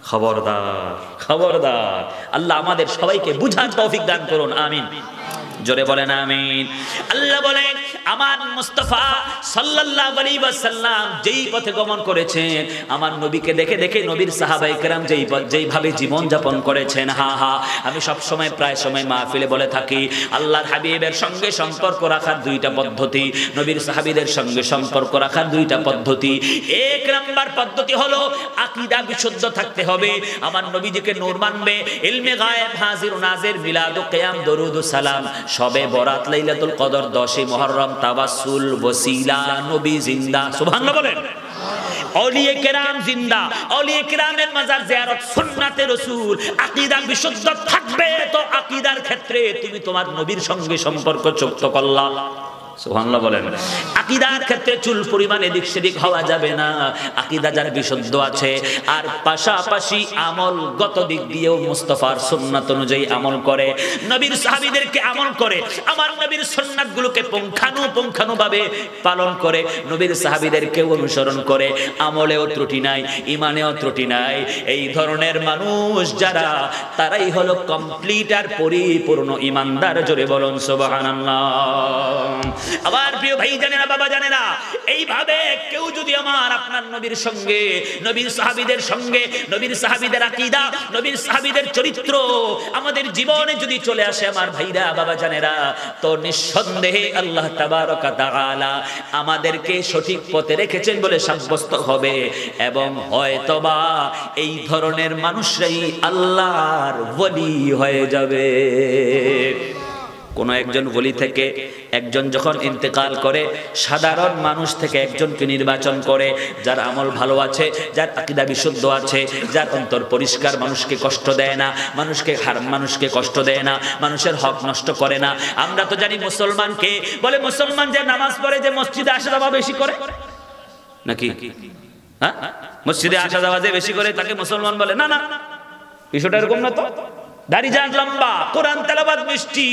A: খবরদার, খবরদার। আল্লাহ আমাদের সবাইকে বুঝার তৌফিক দান করুন, আমিন। জোরে বলেন আমিন। আল্লাহ বলেন আমার মুস্তাফা সাল্লাল্লাহু আলাইহি ওয়াসাল্লাম যেই পথে গমন করেছেন, আমার নবীকে দেখে দেখে নবীর সাহাবায়ে কেরাম যেইভাবে জীবন যাপন করেছেন, হা হা আমি সব সময় প্রায় সময় মাহফিলে বলে থাকি আল্লাহর হাবিবের সঙ্গে সম্পর্ক রাখার দুইটা পদ্ধতি, নবীর সাহাবীদের সঙ্গে সম্পর্ক রাখার দুইটা পদ্ধতি। এক নাম্বার পদ্ধতি হলো আকীদা বিশুদ্ধ থাকতে হবে, আমার নবীজিকে নূর মানবে, ইলমে গায়েব হাজির ও নাজির, মিলাদ ও কিয়াম, দরুদ ও সালাম, সবে বরাত, লাইলাতুল কদর, 10 মুহররম, তাওয়াসসুল, ওসিলা, নবী জিন্দা। সুবহানাল্লাহ বলেন। আউলিয়া কেরাম জিন্দা, আউলিয়া কেরামের মাজার জিয়ারত, সুন্নাতে রাসূল। আকীদা বিশুদ্ধ থাকবে তো আকীদার ক্ষেত্রে তুমি তোমার নবীর সঙ্গে সম্পর্ক যুক্ত করলা। সুবহানাল্লাহ বলেন। আকীদার ক্ষেত্রে চুল পরিমাণ এদিক সেদিক হওয়া যাবে না, আকীদা যার বিশুদ্ধ আছে আর পাশাপাশি আমলগত দিক দিয়েও মুস্তাফার সুন্নাত অনুযায়ী আমল করে, নবীর সাহাবীদেরকে আমল করে, আমার নবীর সুন্নাতগুলোকে পুঙ্খানুপুঙ্খানুভাবে পালন করে, নবীর সাহাবীদেরকে অনুসরণ করে, আমলেও ত্রুটি নাই, ঈমানেও ত্রুটি নাই। এই ধরনের মানুষ যারা, তারাই হলো কমপ্লিট আর পরিপূর্ণ ঈমানদার। জোরে বলুন সুবহানাল্লাহ। আবার প্রিয় ভাই জানেরা, বাবা জানেরা, এইভাবে কেউ যদি আমার আপনার নবীর সঙ্গে, নবীর সাহাবীদের সঙ্গে, নবীর সাহাবীদের আকীদা, নবীর সাহাবীদের চরিত্র আমাদের জীবনে যদি চলে আসে আমার ভাইরা, বাবা জানেরা, তো নিঃসন্দেহে আল্লাহ তাবারকা তাআলা আমাদেরকে সঠিক পথে রেখেছেন বলে সাব্যস্ত হবে এবং হয়তোবা এই ধরনের মানুষরাই আল্লাহর ওলি হয়ে যাবে। কোন একজন ওলি থেকে একজন যখন ইন্তেকাল করে, সাধারণ মানুষ থেকে একজনকে নির্বাচন করে যার আমল ভালো আছে, যার আকীদা বিশুদ্ধ আছে, যার অন্তর পরিষ্কার, মানুষকে কষ্ট দেয় না, মানুষকে কষ্ট দেয় না, মানুষের হক নষ্ট করে না। আমরা তো জানি মুসলমানকে বলে, মুসলমান যে নামাজ পড়ে যে মসজিদে আসা যাওয়া বেশি করে নাকি? হ্যাঁ, মসজিদে আসা যাওয়া যে বেশি করে তাকে মুসলমান বলে? না না, বিষয়টা এরকম না তো। দাড়ি যার লম্বা, কোরআন তেলাওয়াত মিষ্টি,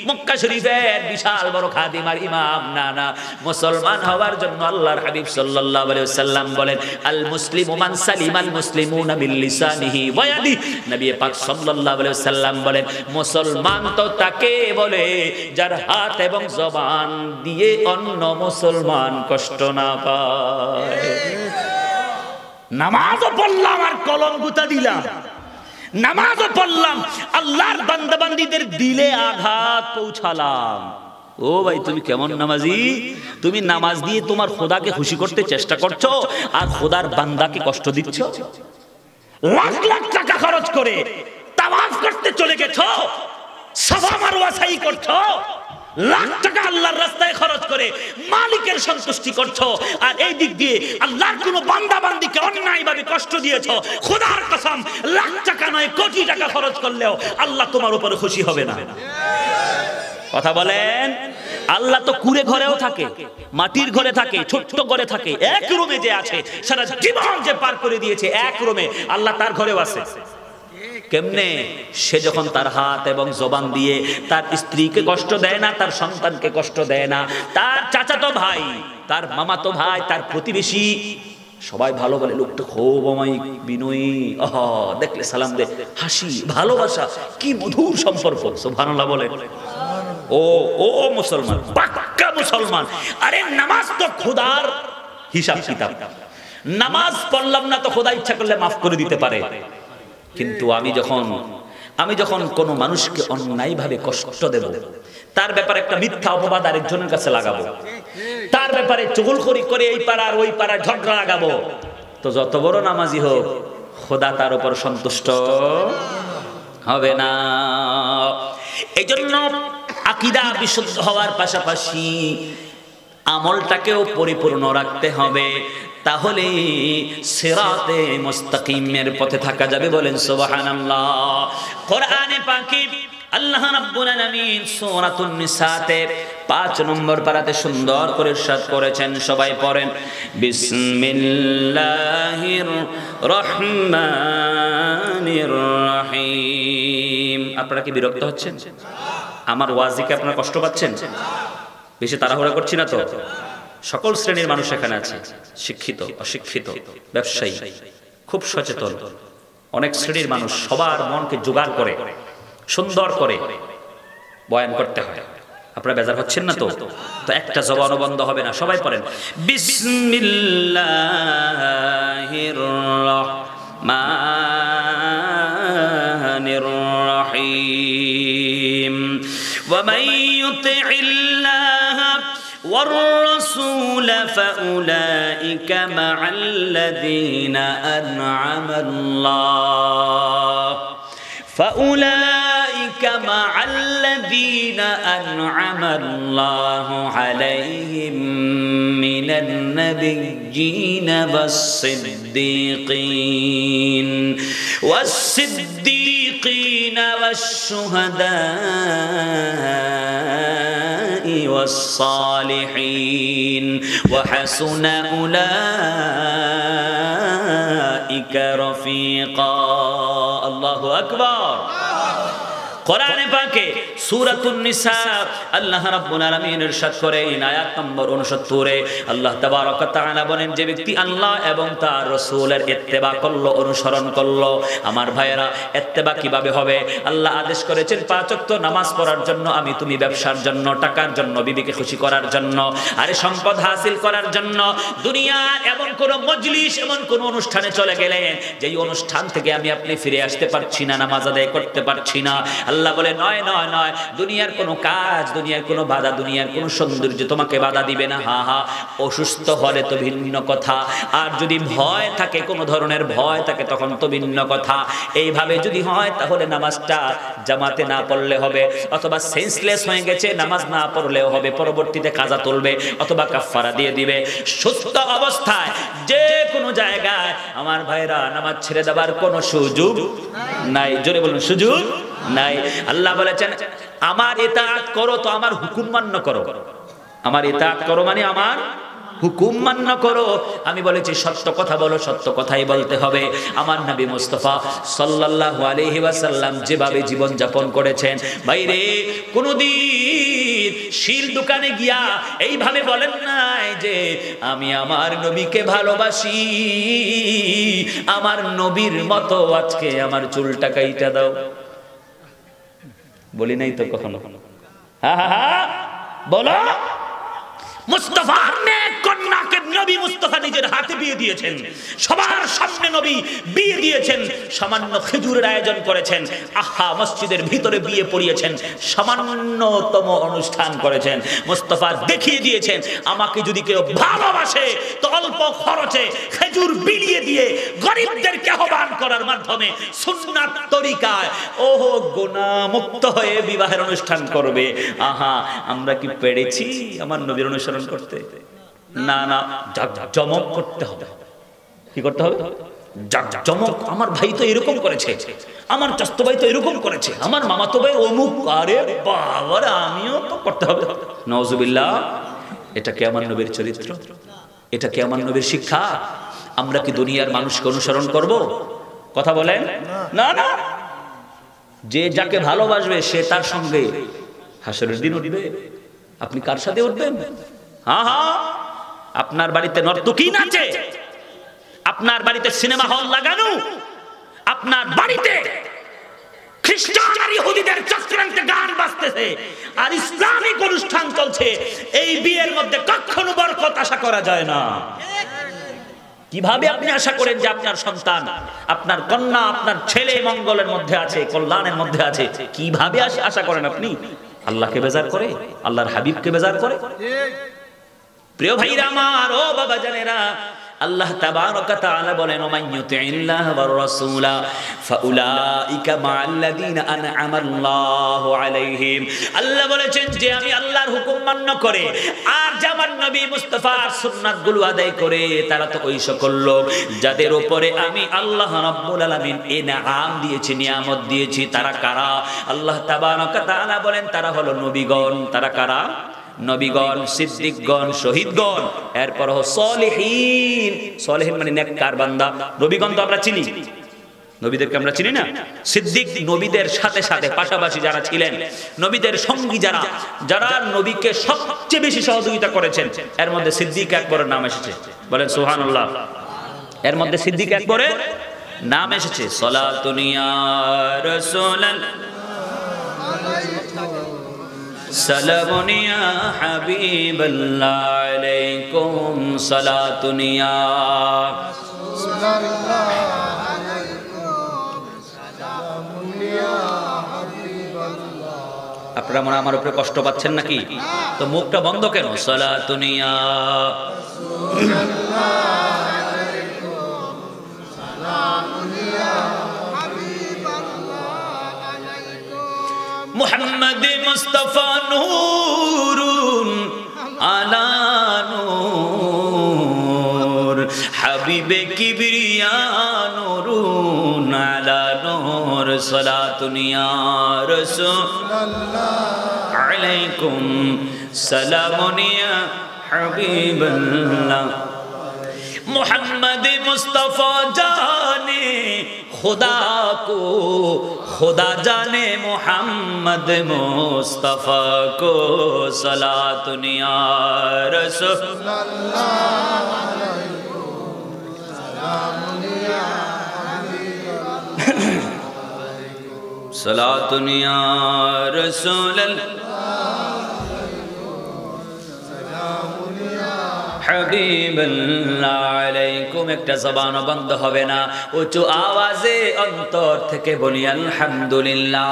A: মক্কা শরীফের বিশাল বড় খাদিম আর ইমাম, না না। মুসলমান হওয়ার জন্য আল্লাহর হাবিব সাল্লাল্লাহু আলাইহি ওয়াসাল্লাম বলেন আল মুসলিমু মান সালিমাল মুসলিমুনা বিল লিসানিহি ওয়া ইয়াদিহি। নবী পাক সাল্লাল্লাহু আলাইহি ওয়াসাল্লাম বলেন মুসলমান তো তাকে বলে যার হাত এবং জবান দিয়ে অন্য মুসলমান কষ্ট না পায়। নামাজও পড়লাম আর কলম গুতা দিলাম, নামাজও পড়লাম, আল্লাহর বান্দা বান্দীদের দিলে আঘাত পৌঁছালাম। ও ভাই, তুমি কেমন নামাজি? তুমি নামাজ দিয়ে তোমার খোদাকে খুশি করতে চেষ্টা করছো আর খোদার বান্দাকে কষ্ট দিচ্ছ। লাখ লাখ টাকা খরচ করে তাওয়াফ করতে চলে গেছো, সাফা মারওয়া সাই করছো, লাখ টাকা আল্লাহর রাস্তায় খরচ করে মালিকের সন্তুষ্টি করছো, আর এই দিক দিয়ে আল্লাহর কোন বান্দা বান্দিকে অন্যায়ভাবে কষ্ট দিয়েছো, খোদার কসম লাখ টাকা নয় কোটি টাকা খরচ করলেও আল্লাহ তোমার উপরে খুশি হবে না। কথা বলেন। আল্লাহ তো কুড়ে ঘরেও থাকে, মাটির ঘরে থাকে, ছোট্ট ঘরে থাকে, এক রুমে যে আছে, সারা জীবন যে পার করে দিয়েছে এক রুমে, আল্লাহ তার ঘরেও আছে। কেমনে? সে যখন তার হাত এবং জবান দিয়ে তার স্ত্রীকে কষ্ট দেয় না, তার সন্তানকে কষ্ট দেয় না, তার চাচাতো ভাই, তার মামাতো ভাই, তার প্রতিবেশী সবাই ভালো বলে, লোকটা খুব অমায়িক, বিনয়ী, দেখলে সালাম দে, হাসি, ভালোবাসা, কি মধুর সম্পর্ক। সুবহানাল্লাহ বলে। ও মুসলমান, পাক্কা মুসলমান। আরে নামাজ তো খোদার হিসাব কিতাব, নামাজ পড়লাম না তো খোদা ইচ্ছা করলে মাফ করে দিতে পারে। কিন্তু আমি যখন কোন মানুষকে অন্যায়ভাবে কষ্ট দেব, তার ব্যাপারে একটা মিথ্যা অপবাদ আরেকজনের কাছে লাগাবো, তার ব্যাপারে চুগলখড়ি করে এই পাড়ার ওই পাড়ার ঝগড়া লাগাবো, তো যত বড় নামাজি হোক খোদা তার উপর সন্তুষ্ট হবে না। এই জন্য আকীদা বিশুদ্ধ হওয়ার পাশাপাশি আমলটাকেও পরিপূর্ণ রাখতে হবে, তাহলে সিরাতে মুস্তাকিমের পথে থাকা যাবে। বলেন সুবহানাল্লাহ। কোরআনে পাকে আল্লাহ রাব্বুল আলামিন সূরাতুন নিসাতে 5 নম্বর পারাতে সুন্দর করে ইরশাদ করেছেন, সবাই পড়েন, বিসমিল্লাহির রহমানির রহিম। আপনারা কি বিরক্ত হচ্ছেন? আমার ওয়াজিকে আপনারা কষ্ট পাচ্ছেন? বেশি তাড়াহুড়া করছি না তো? সকল শ্রেণীর মানুষ এখানে আছে, শিক্ষিত, অশিক্ষিত, ব্যবসায়ী, খুব সচেতন, অনেক শ্রেণীর মানুষ, সবার মনকে জোগাড় করে সুন্দর করে বয়ান করতে হয়। আপনারা বেজার হচ্ছেন না তো? তো একটা জবানও বন্ধ হবে না। সবাই পড়েন, বিসমিল্লাহির রহমানির রহিম। ওয়া মান ইউতি'িল্লাহা والرسول فأولئك مع الذين أنعم الله أنعم الله عليهم من النبيين والصديقين والشهداء والصالحين وحسن أولئك رفيقا। الله أكبر। কোরআনে পাকে সূরাতুন নিসা আল্লাহ রাব্বুল আলামিন ইরশাদ করেন আয়াত নম্বর 69 আল্লাহ তাবারক ওয়া তাআলা বলেন, যে ব্যক্তি আল্লাহ এবং তার রাসূলের ইত্তেবা করলো, অনুসরণ করলো, আমার ভাইয়েরা ইত্তেবা কিভাবে হবে? আল্লাহ আদেশ করেছেন 5 ওয়াক্ত নামাজ পড়ার জন্য, আমি তুমি ব্যবসার জন্য, টাকার জন্য, বিবিকে খুশি করার জন্য, আরে সম্পদ হাসিল করার জন্য, দুনিয়ার এমন কোন মজলিস, এমন কোন অনুষ্ঠানে চলে গেলেন যেই অনুষ্ঠান থেকে আমি আপনি ফিরে আসতে পারছি না, নামাজ আদায় করতে পারছি না। আল্লাহ বলে নয় নয় নয়, দুনিয়ার কোনো কাজ, দুনিয়ার কোনো বাধা, দুনিয়ার কোনো সৌন্দর্য তোমাকে বাধা দিবে না। অসুস্থ হলে তো ভিন্ন কথা, আর যদি ভয় থাকে, কোনো ধরনের ভয় থাকে, তখন তো ভিন্ন কথা। এইভাবে যদি হয় তাহলে নামাজটা জামাতে না পড়লে হবে, অথবা সেন্সলেস হয়ে গেছে, নামাজ না পড়লেও হবে, পরবর্তীতে কাজা তুলবে অথবা কাফারা দিয়ে দিবে। সুস্থ অবস্থায় যে কোনো জায়গায় আমার ভাইরা নামাজ ছেড়ে দেওয়ার কোনো সুযোগ নাই। জোরে বলুন, সুযোগ নাই। আল্লাহ বলেছেন আমার ইতাআত করো তো আমার হুকুম মান্য করো। আমার ইতাআত করো মানে আমার হুকুম মান্য করো। আমি বলেছি সত্য কথা বলো, সত্য কথাই বলতে হবে। আমার নবী মুস্তাফা সাল্লাল্লাহু আলাইহি ওয়াসাল্লাম যেভাবে জীবন যাপন করেছেন, বাইরে কোনদিন শিল দোকানে গিয়া এইভাবে বলেন নাই যে আমি আমার নবীকে ভালোবাসি, আমার নবীর মতো আজকে আমার চুলটা কাইটা দাও। বলি নাই তো কখনো? বলো। মুস্তাফার নেক কন্যাকে নবী মুস্তাফা নিজের হাতে বিয়ে দিয়েছেন, সবার সামনে নবী বিয়ে দিয়েছেন, সামান্য খেজুরের আয়োজন করেছেন, আহা মসজিদের ভিতরে বিয়ে পড়িয়েছেন, সামান্যতম অনুষ্ঠান করেছেন। মুস্তাফা দেখিয়ে দিয়েছেন আমাকে যদি কেউ ভালোবাসে তো অল্প খরচে খেজুর বিলিয়ে দিয়ে গরিবদেরকে আহ্বান করার মাধ্যমে সুন্নাত তরিকায় ওহো গুনাহ মুক্ত হয়ে বিবাহের অনুষ্ঠান করবে। আহা আমরা কি পেরেছি আমার নবীর অনুসরণ করতে? না না, জাকজমক করতে হবে। কি করতে হবে? জাকজমক। আমার ভাই তো এরকম করেছে, আমার চাচতো ভাই তো এরকম করেছে, আমার মামাতো ভাই অমুক, আরে বাবা আমিও তো করতে হবে। নাউজুবিল্লাহ। এটা কি আমার নবীর চরিত্র? এটা কি আমার নবীর শিক্ষা? আমরা কি দুনিয়ার মানুষকে অনুসরণ করব? কথা বলেন না না। যে যাকে ভালোবাসবে সে তার সঙ্গে হাসরের দিন উঠবে। আপনি কার সাথে উঠবেন? হ্যাঁ হ্যাঁ, আপনার বাড়িতে নর্তকী নাচে, আপনার বাড়িতে সিনেমা হল লাগানো, আপনার বাড়িতে খ্রিস্টান আর ইহুদিদের চক্রান্তে গান বাজতেছে আর ইসলামিক অনুষ্ঠান চলছে, এই বিয়ের মধ্যে কখনো বরকত আশা করা যায় না। কিভাবে আপনি আশা করেন যে আপনার সন্তান, আপনার কন্যা, আপনার ছেলে মঙ্গলের মধ্যে আছে, কল্যাণের মধ্যে আছে? কিভাবে আশা করেন আপনি? আল্লাহকে বেজার করে, আল্লাহর হাবিবকে বেজার করে? প্রিয় ভাইরা আমার, ও বাবা জানেরা, আল্লাহ তাবারক ওয়া তাআলা বলেন ওমান ইউতিইল্লাহ ওয়ার রাসূলা ফাউলাইকা মাআল্লাযীনা আন'আমা আল্লাহু আলাইহিম। আল্লাহ বলেছেন যে আমি আল্লাহর হুকুম মান্য করে আর আমার নবী মুস্তাফার সুন্নাতগুলো আদায় করে তারা তো ওই সকল লোক যাদের উপরে আমি আল্লাহ রাব্বুল আলামিন ইনআম দিয়েছি, নিয়ামত দিয়েছি। তারা কারা? আল্লাহ তাবারক ওয়া তাআলা বলেন তারা হলো নবীগণ। তারা কারা? নবীগণ, সিদ্দিকগণ, শহীদগণ, এরপর সলিহিন। সলিহিন মানে নেককার বান্দা। নবীগণ তো আমরা চিনি, নবীদেরকে আমরা চিনি না? সিদ্দিক নবীদের সাথে সাথে পাশাপাশি যারা ছিলেন, নবীদের সঙ্গী যারা, যারা নবীকে সবচেয়ে বেশি সহযোগিতা করেছেন, এর মধ্যে সিদ্দিক একবারের নাম এসেছে। বলেন সুবহানাল্লাহ। এর মধ্যে সিদ্দিক একবারের নাম এসেছে। সালাতুন ইয়া রাসূলাল্লাহ, সালামুন ইয়া হাবিবাল্লাহ আলাইকুম, সালাতুন ইয়া রাসূলুল্লাহ আলাইকুম, সালামুন ইয়া হাবিবাল্লাহ। আপনারা মনে আমার উপরে কষ্ট পাচ্ছেন নাকি? তো মুখটা বন্ধ কেন? সালাতুন ইয়া রাসূলুল্লাহ আলাইকুম, সালামুন ইয়া মুহাম্মদ মুস্তাফা নূরুন আলা নূর, হাবিবে কিবরিয়া নূরুন আলা নূর, সালাতুন ইয়া রাসূলুল্লাহ আলাইকুম, সালামুন ইয়া হাবিবাল্লাহ। मोहम्मद मुस्तफा जाने खुदा को, खुदा जाने मोहम्मद मुस्तफा को, सलातुन या रसूलल्लाह अलैकुम, सलामुन या हबीबल्लाह, सलातुन या रसूलल्लाह হাবিবাল্লাহ আলাইকুম। একটা জবান বন্ধ হবে না, উঁচু আওয়াজে অন্তর থেকে বলি আলহামদুলিল্লাহ।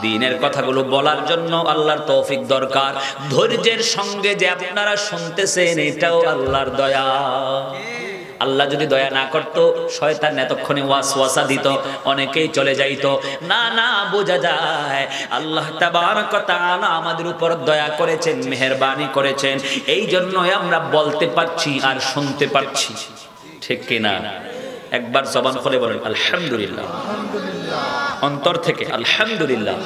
A: দ্বীনের কথাগুলো বলার জন্য আল্লাহর তৌফিক দরকার। ধৈর্যের সঙ্গে যে আপনারা শুনতেছেন এটাও আল্লাহর দয়া। আল্লাহ যদি দয়া না করত, শয়তান এতক্ষণে ওয়াসওয়াসা দিত, অনেকেই চলে যাইতো। না না, বোঝা যায় আল্লাহ তাবারক ওয়া তাআলা আমাদের উপর দয়া করেছেন, মেহেরবানি করেছেন, এই জন্যই আমরা বলতে পারছি আর শুনতে পারছি। ঠিক কিনা? একবার জবান খুলে বলেন আলহামদুলিল্লাহ, অন্তর থেকে আলহামদুলিল্লাহ।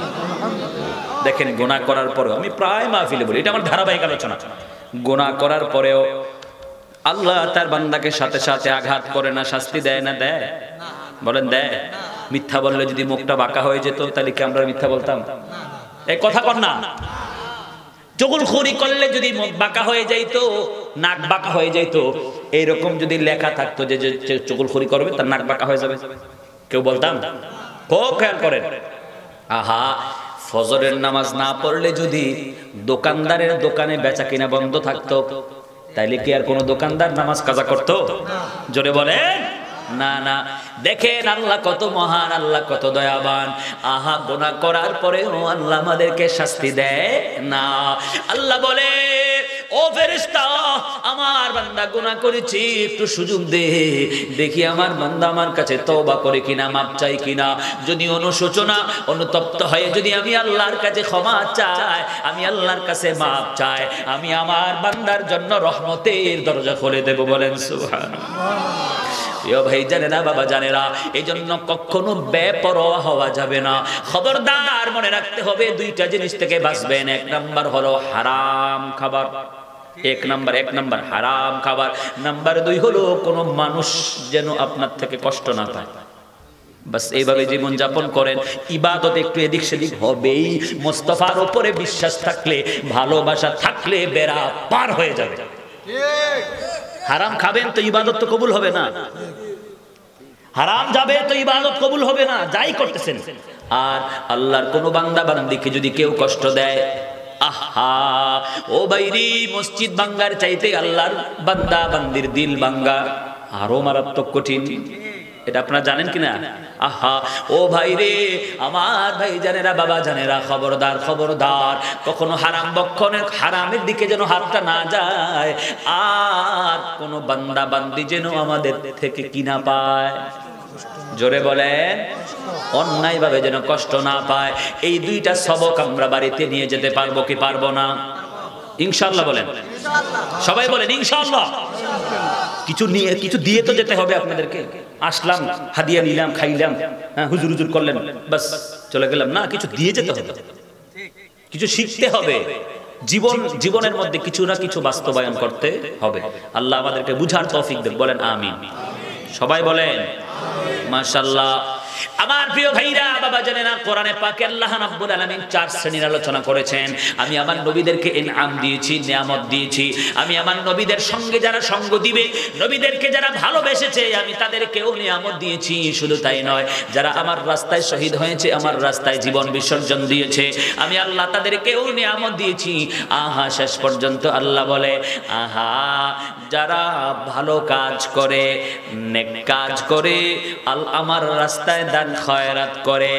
A: দেখেন, গুনাহ করার পরেও, আমি প্রায় মাহফিলে বলি, এটা আমার ধারাবাহিক আলোচনা, গুনাহ করার পরেও আল্লাহ তার বান্দাকে সাথে সাথে আঘাত করে না, শাস্তি দেয় না? দেয়? বলেন দেয়? মিথ্যা বললে যদি মুখটা বাঁকা হয়ে যেত তাহলে কি আমরা মিথ্যা বলতাম? এই কথা কর না। চুগলখড়ি করলে যদি মুখ বাঁকা হয়ে যাইতো, নাক বাঁকা হয়ে যাইতো, এইরকম যদি লেখা থাকতো যে চুগলখড়ি করবে তার নাক বাঁকা হয়ে যাবে, কেউ বলতাম? খুব খেয়াল করেন। আহা, ফজরের নামাজ না পড়লে যদি দোকানদারের দোকানে বেচা কিনা বন্ধ থাকতো তাইলে কি আর কোনো দোকানদার নামাজ কাজা করতো? জোরে বলেন না না। দেখেন আল্লাহ কত মহান, আল্লাহ কত দয়াবান। আহা, গুনাহ করার পরেও আল্লাহ আমাদেরকে শাস্তি দেয় না। আল্লাহ বলে, ও ফেরেশতা, আমার বান্দা গুনাহ করেছি, একটু সুযোগ দে, দেখি আমার বান্দা আমার কাছে তওবা করে কিনা, মাপ চাই কিনা। যদি অনুশোচনা অনুতপ্ত হয়ে যদি আমি আল্লাহর কাছে ক্ষমা চাই, আমি আল্লাহর কাছে মাপ চাই, আমি আমার বান্দার জন্য রহমতের দরজা খুলে দেব। বলেন সুবহানাল্লাহ। প্রিয় ভাই জানেরা, বাবা জানেরা, এই জন্য কখনো বেপরোয়া হওয়া যাবে না। খবরদার, মনে রাখতে হবে দুইটা জিনিস থেকে বাঁচবেন। এক নাম্বার হলো হারাম খাবার, এক নাম্বার হারাম খাবার। নাম্বার 2 হলো কোনো মানুষ যেন আপনার থেকে কষ্ট না পায়। বাস এইভাবে জীবন যাপন করেন, ইবাদত একটু এদিক সেদিক হবেই। মুস্তাফার উপরে বিশ্বাস থাকলে, ভালোবাসা থাকলে বেড়া পার হয়ে যাবে। হারাম খাবেন তো ইবাদত তো কবুল হবে না, হারাম যাবে তো ইবাদত কবুল হবে না, যাই করতেছেন। আর আল্লাহর কোন বান্দা বান্দিকে যদি কেউ কষ্ট দেয়, আহা ও বাইরি, মসজিদ ভাঙ্গার চাইতে আল্লাহর বান্দা বান্দির দিল ভাঙ্গা আরো মারাত্মক কঠিন। এটা আপনারা জানেন কিনা? আহা ও ভাই রে, আমার ভাই জানেরা, বাবা জানেরা, খবরদার খবরদার, কখনো হারাম বক্ষণের হারামের দিকে যেন হাতটা না যায়, আর কোন বান্দা বান্দি যেন আমাদের থেকে কিনা পায়। জোরে বলেন, অন্যায় ভাবে যেন কষ্ট না পায়। এই দুইটা সবক আমরা বাড়িতে নিয়ে যেতে পারবো কি পারবো না? ইনশাআল্লাহ বলেন, সবাই বলেন ইনশাআল্লাহ। কিছু নিয়ে কিছু দিয়ে তো যেতে হবে আপনাদেরকে। আসলাম, হাদিয়া নিলাম, খাইলাম, হ্যাঁ হুজুর হুজুর করলেন, বাস চলে গেলাম না, কিছু দিয়ে যেতে হবে, কিছু শিখতে হবে। জীবনের মধ্যে কিছু না কিছু বাস্তবায়ন করতে হবে। আল্লাহ আমাদেরকে বুঝার তৌফিক দেন, বলেন আমিন। সবাই বলেন মাশাআল্লাহ। আমার প্রিয় ভাইরা, বাবা জানেন, কোরআনে পাকে আল্লাহ রাব্বুল আলামিন 4 শ্রেণীর আলোচনা করেছেন। আমি আমার নবীদেরকে ইনআম দিয়েছি, নিয়ামত দিয়েছি। আমি আমার নবীদের সঙ্গে যারা সঙ্গ দিবে, নবীদেরকে যারা ভালোবেসেছে, আমি তাদেরকেও নিয়ামত দিয়েছি। শুধু তাই নয়, যারা আমার রাস্তায় শহীদ হয়েছে, আমার রাস্তায় জীবন বিসর্জন দিয়েছে, আমি আল্লাহ তাদেরকেও নিয়ামত দিয়েছি। আহা, শেষ পর্যন্ত আল্লাহ বলে, আহা যারা ভালো কাজ করে, নেক কাজ করে, আমার রাস্তায় দান খয়রাত করে,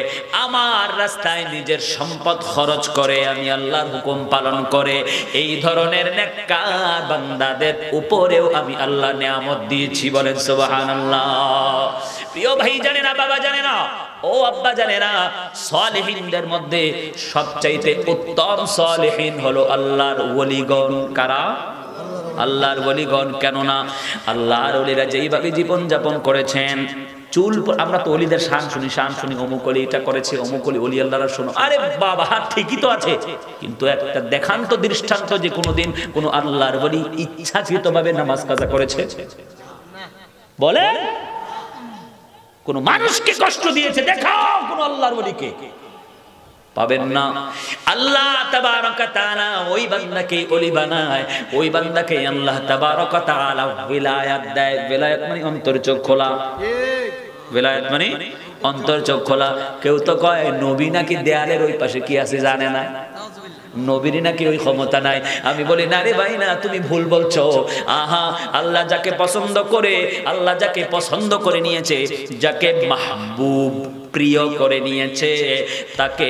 A: আমার রাস্তায় নিজের সম্পদ খরচ করে, আমি আল্লাহর হুকুম পালন করে, এই ধরনের নেককার বান্দাদের উপরেও আমি আল্লাহ নিয়ামত দিয়েছি। বলেন সুবহানাল্লাহ। প্রিয় ভাই জানেন না, বাবা জানেন না, ও আব্বা জানেন না, সালেহিনদের মধ্যে সবচাইতে উত্তম সালেহিন হলো আল্লাহর ওলিগণ। কারা? আল্লাহর ওলিগণ। কেননা আল্লাহর ওলিরা যেইভাবে জীবন যাপন করেছেন, চুল, আমরা তো ওলিদের শান শুনি, অমুক ওলি এটা করেছে, অমুক ওলি, ওলি আল্লাহরা শোনো। আরে বাবা, ঠিকই তো আছে, কিন্তু একটা দেখান তো দৃষ্টান্ত যে কোনোদিন কোন আল্লাহর ওলি ইচ্ছাকৃতভাবে নামাজ কাজা করেছে? বলে কোন মানুষকে কষ্ট দিয়েছে? দেখাও কোন আল্লাহর ওলিকে, পাবেন না। আল্লাহ তাবারক তাআলা ওই বান্দাকে ওলি বানায়, ওই বান্দাকে আল্লাহ তাবারক তাআলা বিলায়াত দেয়। বিলায়াত মানে অন্তর চোখ খোলা। বিলায়াত মানে অন্তর চোখ খোলা। কেউ তো কয় নবী নাকি দেয়ালের ওই পাশে কি আছে জানে না, নবীর নাকি ওই ক্ষমতা নাই। আমি বলি না রে ভাই, না, তুমি ভুল বলছো। আহা, আল্লাহ যাকে পছন্দ করে, আল্লাহ যাকে পছন্দ করে নিয়েছে, যাকে মাহবুব প্রিয় করে নিয়েছে, তাকে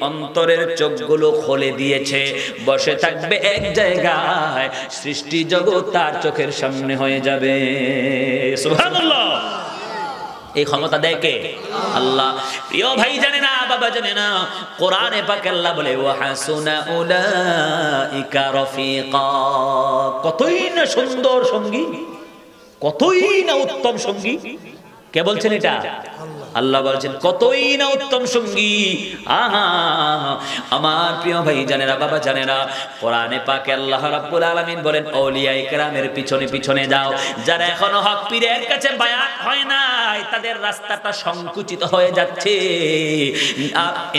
A: অন্তরের চোখগুলো খুলে দিয়েছে। বসে থাকবে এক জায়গায়, সৃষ্টি জগৎ তার চোখের সামনে হয়ে যাবে। সুবহানাল্লাহ। এই ক্ষমতা দেয় কে? আল্লাহ। প্রিয় ভাই জানে না, বাবা জানে না, কোরআনে পাকে আল্লাহ বলে, ওয়া হাসুনা উলাইকা রাফিকা। কতই না সুন্দর সঙ্গী, কতই না উত্তম সঙ্গী। কে বলছেন এটা? আল্লাহ বলছেন কতই না উত্তম সঙ্গী। আহা, আমার প্রিয় ভাই জানেরা, বাবা জানেরা, কোরআনে পাকে আল্লাহ রাব্বুল আলামিন বলেন, আউলিয়া ইকরামের পিছনে পিছনে যাও। যারা এখনো হক পীরের কাছে বায়াত হয় নাই, তাদের রাস্তাটা সংকুচিত হয়ে যাচ্ছে।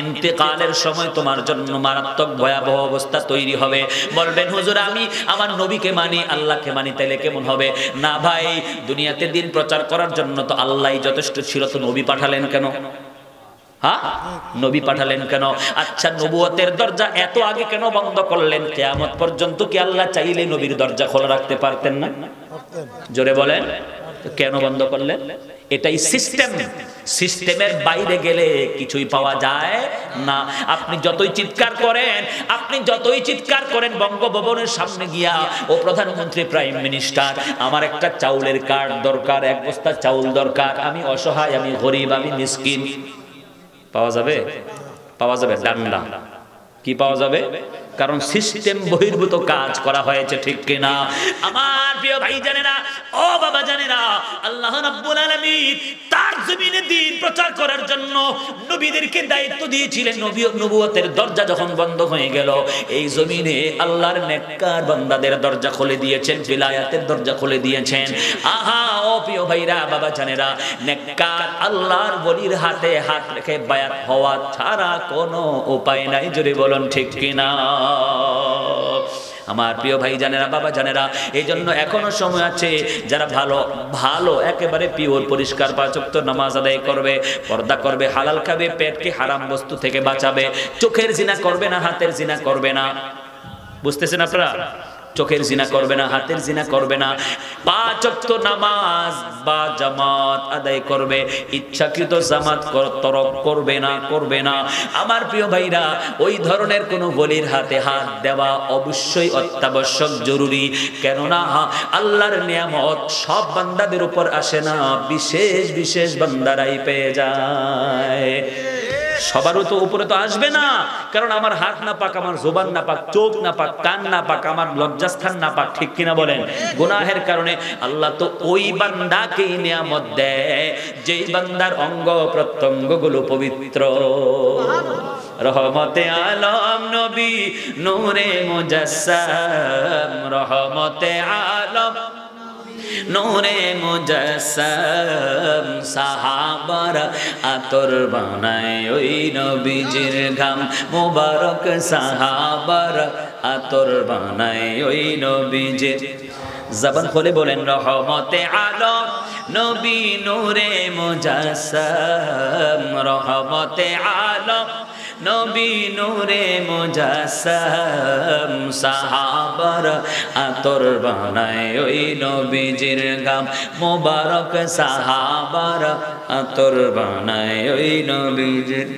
A: ইন্তেকালের সময় তোমার জন্য মারাত্মক ভয়াবহ অবস্থা তৈরি হবে। বলবেন হুজুর, আমি আমার নবীকে মানি, আল্লাহকে মানি, তাইলে কেমন হবে? না ভাই, দুনিয়াতে দিন প্রচার করার জন্য তো আল্লাহই যথেষ্ট ছিল, তো নবী পাঠালেন কেন? হ্যাঁ, নবী পাঠালেন কেন? আচ্ছা, নবুয়তের দরজা এত আগে কেন বন্ধ করলেন? কিয়ামত পর্যন্ত কি আল্লাহ চাইলে নবীর দরজা খোলা রাখতে পারতেন না? জোরে বলেন, কেন বন্ধ করলেন? এটাই সিস্টেম। সিস্টেমের বাইরে গেলে কিছুই পাওয়া যায় না। আপনি যতই চিৎকার করেন, আপনি যতই চিৎকার করেন বঙ্গভবনের সামনে গিয়া, ও প্রধানমন্ত্রী, প্রাইম মিনিস্টার, আমার একটা চাউলের কার্ড দরকার, এক বস্তা চাউল দরকার, আমি অসহায়, আমি গরিব, আমি মিসকিন, পাওয়া যাবে? পাওয়া যাবে? ডান্ডা কি পাওয়া যাবে? কারণ সিস্টেম বহির্ভূত কাজ করা হয়েছে, ঠিক কিনা? আমার প্রিয় ভাই জানেরা, ও বাবা জানেরা, আল্লাহ রাব্বুল আলামিন তার জমিনে দ্বীন প্রচার করার জন্য নবীদেরকে দায়িত্ব দিয়েছিলেন। নবুয়তের দরজা যখন বন্ধ হয়ে গেল, এই জমিনে আল্লাহর নেককার বান্দাদের দরজা খুলে দিয়েছেন, বিলায়াতের দরজা খুলে দিয়েছেন। আহা, ও প্রিয় ভাইরা, বাবা জানেরা, নেককার আল্লাহর ওলির হাতে হাত রেখে বায়াত হওয়া ছাড়া কোনো উপায় নাই। জোরে বলুন ঠিক কিনা? আমার প্রিয় ভাই জানেরা, বাবা জানেরা, এই জন্য এখনো সময় আছে। যারা ভালো ভালো একেবারে পিওর পরিষ্কার পাঁচ ওয়াক্ত নামাজ আদায় করবে, পর্দা করবে, হালাল খাবে, পেটকে হারাম বস্তু থেকে বাঁচাবে, চোখের জিনা করবে না, হাতের জিনা করবে না। বুঝতেছেন আপনারা? চোখের জিনা করবে না, হাতের জিনা করবে না, পাঁচ ওয়াক্ত নামাজ বা জামাত আদায় করবে, ইচ্ছাকৃত জামাত তরক করবে না, করবে না। আমার প্রিয় ভাইরা, ওই ধরনের কোন ওলির হাতে হাত দেওয়া অবশ্যই অত্যাবশ্যক, জরুরি। কেননা আল্লাহর নিয়ামত সব বান্দাদের উপর আসে না, বিশেষ বিশেষ বান্দারাই পেয়ে যায়। সবার তো উপরে তো আসবে না, কারণ আমার হাত না পাক, আমার জবান না পাক, চোখ না পাক, কান না পাক, আমার লজ্জাস্থান না পাক, ঠিক কিনা বলেন? গুনাহের কারণে আল্লাহ তো ওই বান্দাকে নিয়ামত দেয় যেই বান্দার অঙ্গ প্রত্যঙ্গ গুলো পবিত্র। রহমতে আলম নবী নূরে মুজাসসাম, রহমতে আলম নূরে মুজাসসাম, সাহাবারা আতর বানায় ওই নবীজির ঘাম মুবারক, সাহাবারা আতর বানায় ওই নবীজির। জবান খুলে বলেন, রহমতে আলম নবী নূরে মুজাসসাম, রহমতে আলম নবী নূরে মুজাসসাম, সাহাবারা আতর বানায় ওই নবীজির ঘাম মুবারক, সাহাবারা আতর বানায় ওই নবীজির।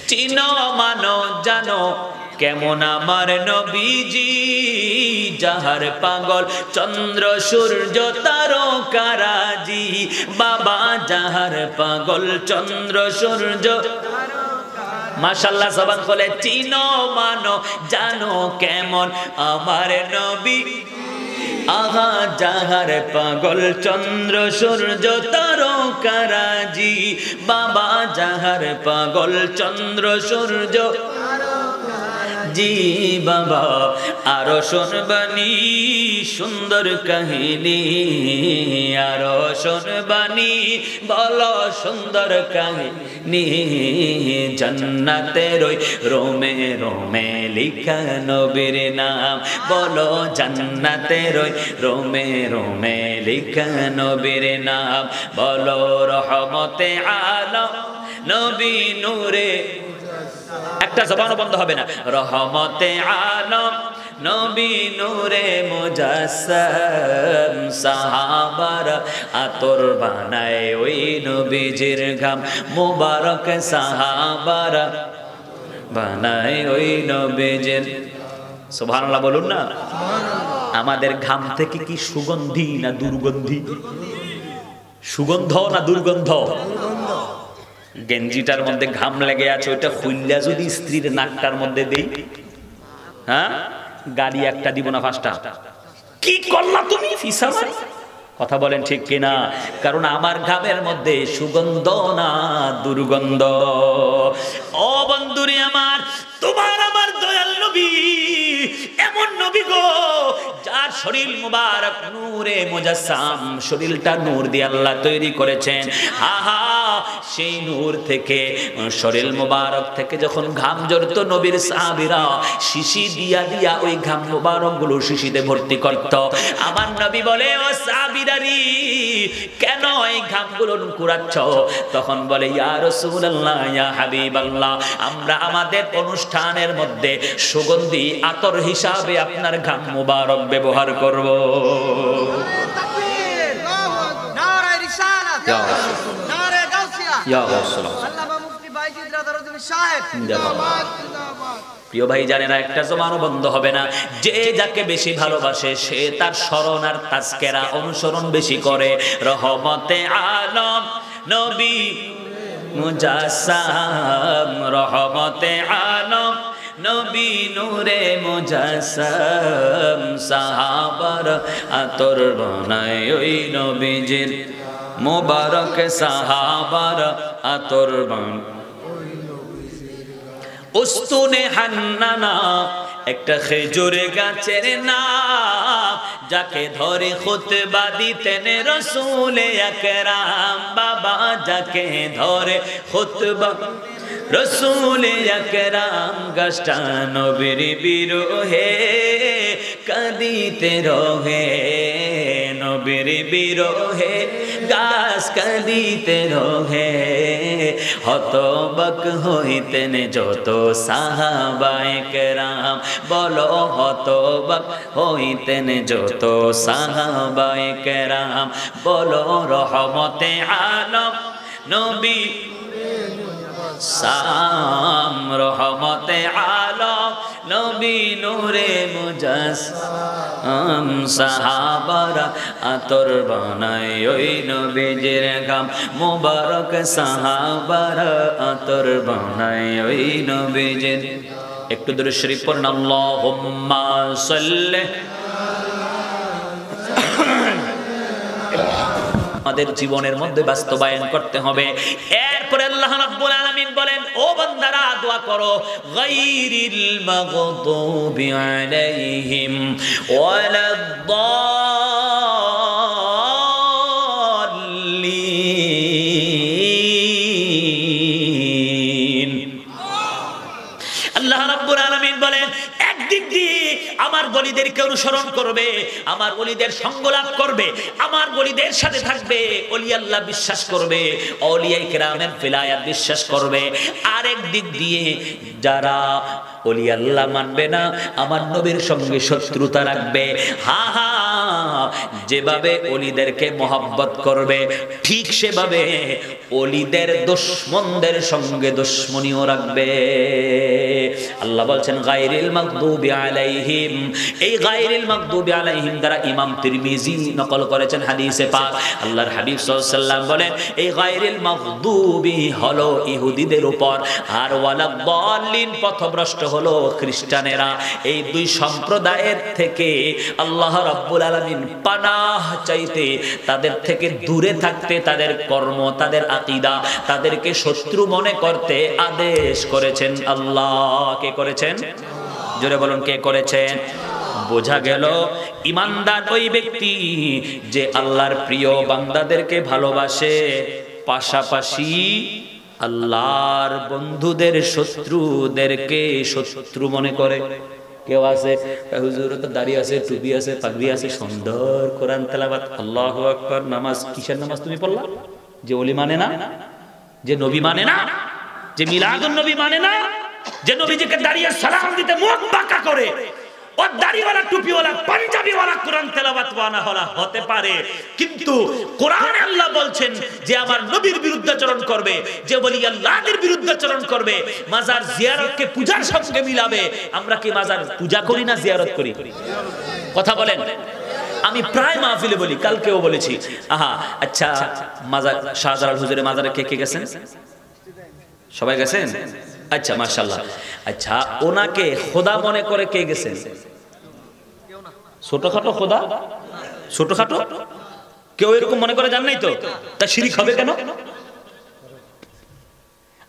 A: চিনো মানো জানো কেমন আমার নবীজি, যাহার পাগল চন্দ্র সূর্য তারকারাজি, বাবা যাহার পাগল চন্দ্র সূর্য। মাশাআল্লাহ, জবান খুলে চিনো মানো জানো কেমন আমার নবী, আহা যাহার পাগল চন্দ্র সূর্য তারকারাজি, বাবা যাহার পাগল চন্দ্র সূর্য জি বাবা। আরো শুনবানি সুন্দর কাহিনী, আরো শুনবানি বলো সুন্দর কাহিনী, জান্নাতের ওই রোমে রোমে লিখা নবীর নাম, বলো জান্নাতের ওই রোমে রোমে লিখা নবীর নাম, বলো রহমতে আলম নবী নূরে। একটা জবানও বন্ধ হবে না। রহমতে আলম নবী নূরে মুজাসসাম, সাহাবারা আতর বানায় ওই নবীজির ঘাম মুবারক, সাহাবারা বানায় ওই নবীজির। সুবহানাল্লাহ বলুন না। আমাদের ঘাম থেকে কি সুগন্ধি না দুর্গন্ধি? সুগন্ধ না দুর্গন্ধ? গেঞ্জিটার মধ্যে ঘাম লেগে আছে, ওইটা খুললা যদি স্ত্রীর নাকটার মধ্যে দেই, হ্যাঁ গাড়ি একটা দিব না পাঁচটা। কি করলা তুমি ফিসামার? কথা বলেন ঠিক কিনা? কারণ আমার ঘামের মধ্যে সুগন্ধ না দুর্গন্ধ। ও বন্ধুরে আমার, তোমার আমার দয়াল নবী এমন নবী গো, যার শরীর মুবারক নূরে মুজাসসাম, শরীরটা নূর দিয়ে আল্লাহ তৈরি করেছেন। হা হা সেই নূর থেকে শরীর মোবারক থেকে যখন ঘাম ঝরতো নবীর সাহাবীরা শিশি দিয়া দিয়া ওই ঘাম মোবারক গুলো শিশিতে ভর্তি করত। আমার নবী বলে, ও সাহাবীরারি কেন এই ঘামগুলো কুড়াচ্ছ? তখন বলে, ইয়া রাসূলুল্লাহ, ইয়া হাবিবাল্লাহ, আমরা আমাদের অনুষ্ঠানের মধ্যে সুগন্ধি আতর হিসাবে আপনার ঘাম মোবারক ব্যবহার করব। প্রিয় ভাই জানেন না, একটা জমানো বন্ধ হবে না। যে যাকে বেশি ভালোবাসে সে তার স্মরণ আর তাজকেরা অনুসরণ বেশি করে। রহমতে আলম নবী মুজাসসাম, রহমতে আলম নবী নূরে মুজাসসাম, সাহাবার আতর বানায় ওই নবীজির মোবারক, সাহাবার আতর বানায়। উস্তুনে হান্নানা একটা খেজুর গাছের নাম, যাকে ধরে খুতবা দিতেন রাসূল আকরাম। বাবা যাকে ধরে খুতবা রাসূল আকরাম, গাছটা নবীর বিরহে কাঁদিতে রহে, নবীর বিরহে গাছ কাঁদিতে রহে। হতবাক হইতেন যত সাহাবায়ে কেরাম, বলো হতবাক হইতেন যত সাহাবায়ে কেরাম। বলো রহমতে আলম নবী সাম, রহমতে আলম নবী নূরে মুজাসসাম, সাহাবারা আতর বানায় ওই নবীজির ঘাম মোবারক, সাহাবারা আতর বানায় ওই নবীজির। একটু দুরূদ শরীফ পড়ুন, আল্লাহুম্মা সাল্লি। আমাদের জীবনের মধ্যে বাস্তবায়ন করতে হবে। এরপরে আল্লাহ রাব্বুল আলামিন বলেন, ও বান্দারা দোয়া করো, গায়রিল মাগদুবি আলাইহিম ওয়ালাদ-দাল্লিন। আল্লাহ রাব্বুল আলামিন বলেন, একদিক দিয়ে আমার ওলিদেরকে অনুসরণ করবে, আমার ওলিদের সঙ্গ লাভ করবে, আমার ওলিদের সাথে থাকবে, ওলি আল্লাহ বিশ্বাস করবে, আউলিয়ায়ে কেরামের ফিলায়াত বিশ্বাস করবে। আরেক দিক দিয়ে যারা ওলি আল্লাহ মানবে না, আমার নবীর সঙ্গে শত্রুতা রাখবে, হা হা যেভাবে ওলিদেরকে মহব্বত করবে ঠিক সেভাবে ওলিদের দুশমনদের সঙ্গে দুশমনিও রাখবে। আল্লাহ বলছেন গায়রিল মাগদুবি আলাইহিম, এই গায়রিল মাগদুবি আলাইহিম দ্বারা ইমাম তিরমিজি নকল করেছেন হাদিসে পাক। আল্লাহর হাবিব সাল্লাল্লাহু আলাইহি ওয়াসাল্লাম বলেন, এই গায়রিল মাগদুবি হলো ইহুদিদের উপর, আর ওয়ালাদ-দাল্লিন পথভ্রষ্ট হলো খ্রিস্টানেরা। এই দুই সম্প্রদায়ের থেকে আল্লাহ রাব্বুল আলামিন পানাহ চাইতে, তাদের থেকে দূরে থাকতে, তাদের কর্ম, তাদের আকীদা, তাদেরকে শত্রু মনে করতে আদেশ করেছেন আল্লাহ। কে করেছেন? জোরে বলুন, কে করেছেন? বোঝা গেল ঈমানদার ওই ব্যক্তি যে আল্লাহর প্রিয় বান্দাদেরকে ভালোবাসে, পাশাপাশি আল্লাহর বন্ধুদের শত্রুদেরকে শত্রু মনে করে। কেউ আছে হুজুর তো দাঁড়িয়ে আছে, টুপি আছে, পাগড়ি আছে, সুন্দর কোরআন তেলাওয়াত, আল্লাহু আকবার, নামাজ, কিসের নামাজ তুমি পড়লা? যে ওলি মানে না, যে নবী মানে না, যে মিলাদুন নবী মানে না, যে নবীজিকে দাঁড়িয়ে সালাম দিতে মুখ বাঁকা করে, ও দাড়িওয়ালা, টুপিওয়ালা, পাঞ্জাবিওয়ালা, কোরআন তেলাওয়াতওয়ালা হতে পারে, কিন্তু কোরআনে আল্লাহ বলছেন যে আমার নবীর বিরুদ্ধাচরণ করবে, যে ওলি আল্লাহর বিরুদ্ধাচরণ করবে, মাজার জিয়ারতকে পূজার সঙ্গে মিলাবে। আমরা কি মাজার পূজা করি না জিয়ারত করি? কথা বলেন। আমি প্রায় মাহফিলে বলি, কালকেও বলেছি, আহা আচ্ছা মাজার শাহজালাল হুজুরের মাজারে কে কে গেছেন? সবাই গেছেন? আচ্ছা মাশাআল্লাহ। আচ্ছা ওনাকে খোদা মনে করে কে গেছেন? ছোটখাটো খোদা, ছোটখাটো কেউ এরকম মনে করে, জান নাই তো? তা শিরিক হবে কেন?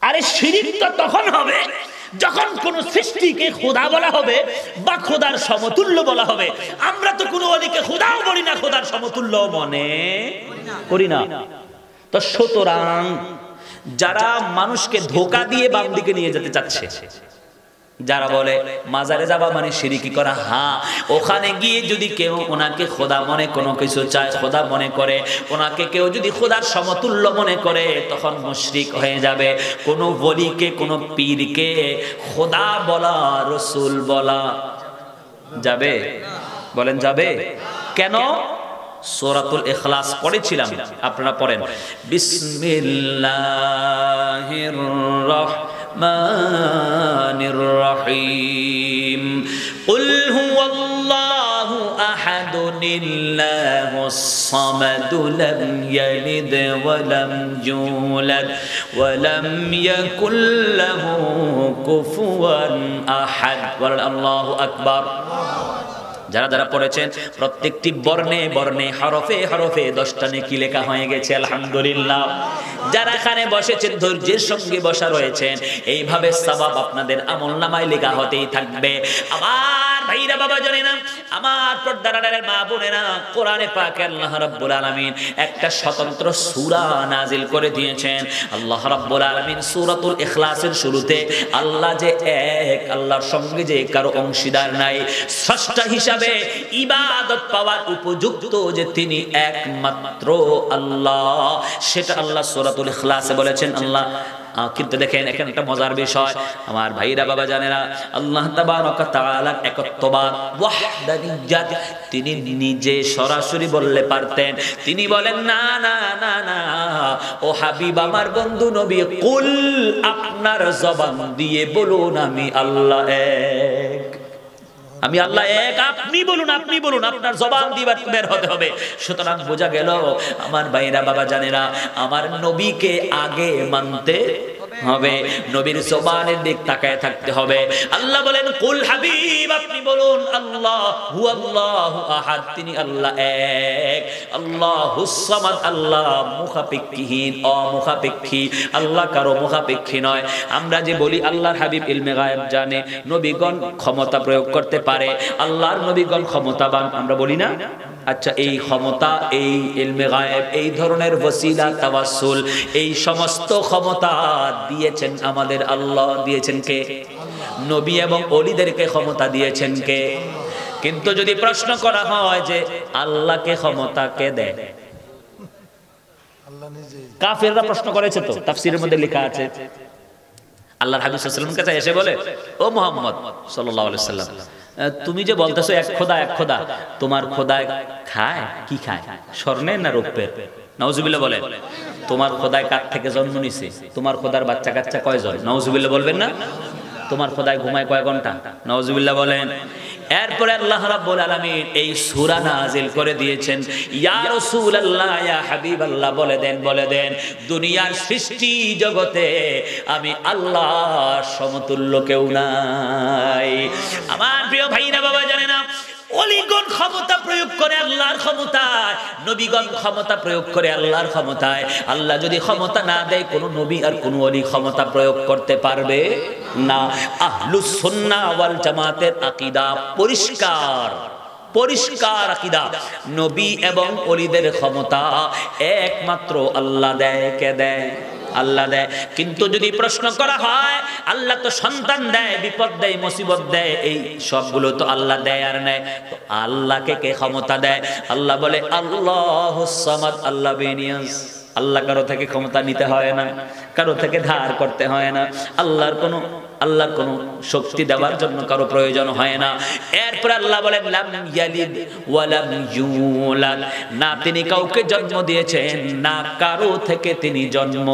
A: আরে শিরিক তো তখন হবে যখন কোন সৃষ্টিকে খোদা বলা হবে বা খোদার সমতুল্য বলা হবে। আমরা তো কোনো ওলিকে খোদাও বলি না, খোদার সমতুল্য মনে করি না। তো সুতরাং যারা মানুষকে ধোঁকা দিয়ে বাম দিকে নিয়ে যেতে চাচ্ছে, যারা বলে মাজারে যাবা মানে শিরকি করা, হ্যাঁ ওখানে গিয়ে যদি কেউ ওনাকে খোদা মনে কোনো কিছু চায়, খোদা মনে করে, ওনাকে কেউ যদি খোদার সমতুল্য মনে করে তখন মুশরিক হয়ে যাবে। কোনো ওলিকে কোনো পীরকে খোদা বলা, রসুল বলা যাবে? বলেন যাবে? কেন? সূরাতুল ইখলাস পড়েছিলাম, আপনারা পড়েন। বিসমিল্লাহির রাহমানির রহিম। কুল হুয়াল্লাহু আহাদুল্লাহুস সামাদ লাম ইয়ালিদ ওয়া লাম ইউলাদ ওয়া লাম ইয়াকুল লাহু কুফুয়ান আহাদ। আল্লাহু আকবার। যারা যারা পড়েছেন প্রত্যেকটি বর্ণে বর্ণে হরফে হরফে 10টা নেকি লেখা হয়ে গেছে, আলহামদুলিল্লাহ। যারা এখানে বসেছেন ধৈর্যের সঙ্গে বসা রয়েছেন, এইভাবে সওয়াব আপনাদের আমলনামায় লেখা হতেই থাকবে। আমার ভাইরা বাবা জানেন, আমার পর্দার আড়ালের মা বোনেরা, কোরআনে পাকে আল্লাহ রাব্বুল আলামিন একটা স্বতন্ত্র সূরা নাজিল করে দিয়েছেন। আল্লাহ রাব্বুল আলামিন সূরাতুল ইখলাসের শুরুতে আল্লাহ যে এক, আল্লাহর সঙ্গে যে কারো অংশীদার নাই, স্রষ্টা হিসাবে ইবাদত পাওয়ার উপযুক্ত যে তিনি একমাত্র আল্লাহ, সেটা আল্লাহ সূরাতুল ইখলাসে বলেছেন। আল্লাহ কিন্তু দেখেন এখানে একটা মজার বিষয়, আমার ভাইরা বাবা জানেরা, আল্লাহ তাবারক তাআলার একত্ববাদ, ওয়াহদানিয়্যাত তিনি নিজে সরাসরি বললে পারতেন। তিনি বলেন না না না না, ও হাবিব আমার বন্ধু নবী, কুল আপনার জবান দিয়ে বলুন আমি আল্লাহ এক, আমি আল্লাহ এক, আপনি বলুন, আপনি বলুন, আপনার জবান দিয়ে বের হতে হবে। সুতরাং বোঝা গেল আমার ভাইরা বাবা জানেরা, আমার নবীকে আগে মানতে হবে, নবীর জবানের দিক তাকায় থাকতে হবে। আল্লাহ বলেন কুল হাবিব আপনি বলুন আল্লাহ হুয়াল্লাহু আহাদ, তিনি আল্লাহ এক, আল্লাহুস সামাদ, আল্লাহ মুখাপেক্ষীহীন, অমুখাপেক্ষী, আল্লাহ কারো মুখাপেক্ষী নয়। আমরা যে বলি আল্লাহর হাবিব ইলমে গায়েব জানে, নবীগণ ক্ষমতা প্রয়োগ করতে পারে, আল্লাহর নবীগণ ক্ষমতাবান, আমরা বলি না? আচ্ছা, এই ক্ষমতা, এই ইলমে গায়েব, এই ধরনের ওসিলা, তাওয়াসসুল, এই সমস্ত ক্ষমতা দিয়েছেন আমাদের আল্লাহ। দিয়েছেন কে? নবী এবং ওলিদেরকে ক্ষমতা দিয়েছেন কে? কিন্তু যদি প্রশ্ন করা হয় যে আল্লাহকে ক্ষমতা কে দেয়, কাফেররা প্রশ্ন করেছে, তো তাফসীরের মধ্যে লেখা আছে, আল্লাহর হাবিব সাল্লাল্লাহু আলাইহি ওয়াসাল্লামের কাছে এসে বলে, ও মুহাম্মদ সাল্লাল্লাহু আলাইহি ওয়াসাল্লাম, তুমি যে বলতেছো এক খোদা এক খোদা, তোমার খোদা খায় কি খায়? স্বর্ণের না রৌপ্যের? নাউজুবিল্লাহ বলেন। তোমার খোদায় কার থেকে জন্ম নিছে? তোমার খোদার বাচ্চা কাচ্চা কয়জন? নাউজুবিল্লাহ বলবেন না? তোমার খোদায় ঘুমায় কয় ঘন্টা? নাউজুবিল্লাহ বলেন। এরপরে আল্লাহ রাব্বুল আলামিন এই সূরা নাজিল করে দিয়েছেন, ইয়া রাসূলুল্লাহ, ইয়া হাবিবাল্লাহ, বলে দেন, বলে দেন, দুনিয়ার সৃষ্টি জগতে আমি আল্লাহর সমতুল্য কেউ নাই। আমার প্রিয় ভাইরা বাবা জানেন না, ওলিগণ ক্ষমতা প্রয়োগ করে আল্লাহর ক্ষমতায়, নবীগণ ক্ষমতা প্রয়োগ করে আল্লাহর ক্ষমতায়। আল্লাহ যদি ক্ষমতা না দেয়, কোন নবী আর কোন ওলি ক্ষমতা প্রয়োগ করতে পারবে না। আহলুস সুন্নাহ ওয়াল জামাতের আকীদা পরিষ্কার, পরিষ্কার আকীদা, নবী এবং ওলিদের ক্ষমতা একমাত্র আল্লাহ দেয়। কে দেয়? আল্লাহ দেয়। কিন্তু যদি প্রশ্ন করা হয়, আল্লাহ তো সন্তান দেয়, বিপদ দেয়, মুসিবত দেয়, এই সবগুলো তো আল্লাহ দেয় আর নেয়, তো আল্লাহকে কে ক্ষমতা দেয়? আল্লাহ বলে আল্লাহুস সামাদ, আল্লাহ বেনিয়াস। আল্লাহ কারো থেকে ক্ষমতা নিতে হয় না, কারো থেকে ধার করতে হয় না, আল্লাহর কোনো শক্তি দেওয়ার জন্য কারো প্রয়োজন হয় না। এরপর আল্লাহ বলেন লাম ইয়ালিদ ওয়া লাম ইউলাদ, না তিনি কাউকে জন্ম দিয়েছেন, না কারো থেকে তিনি জন্ম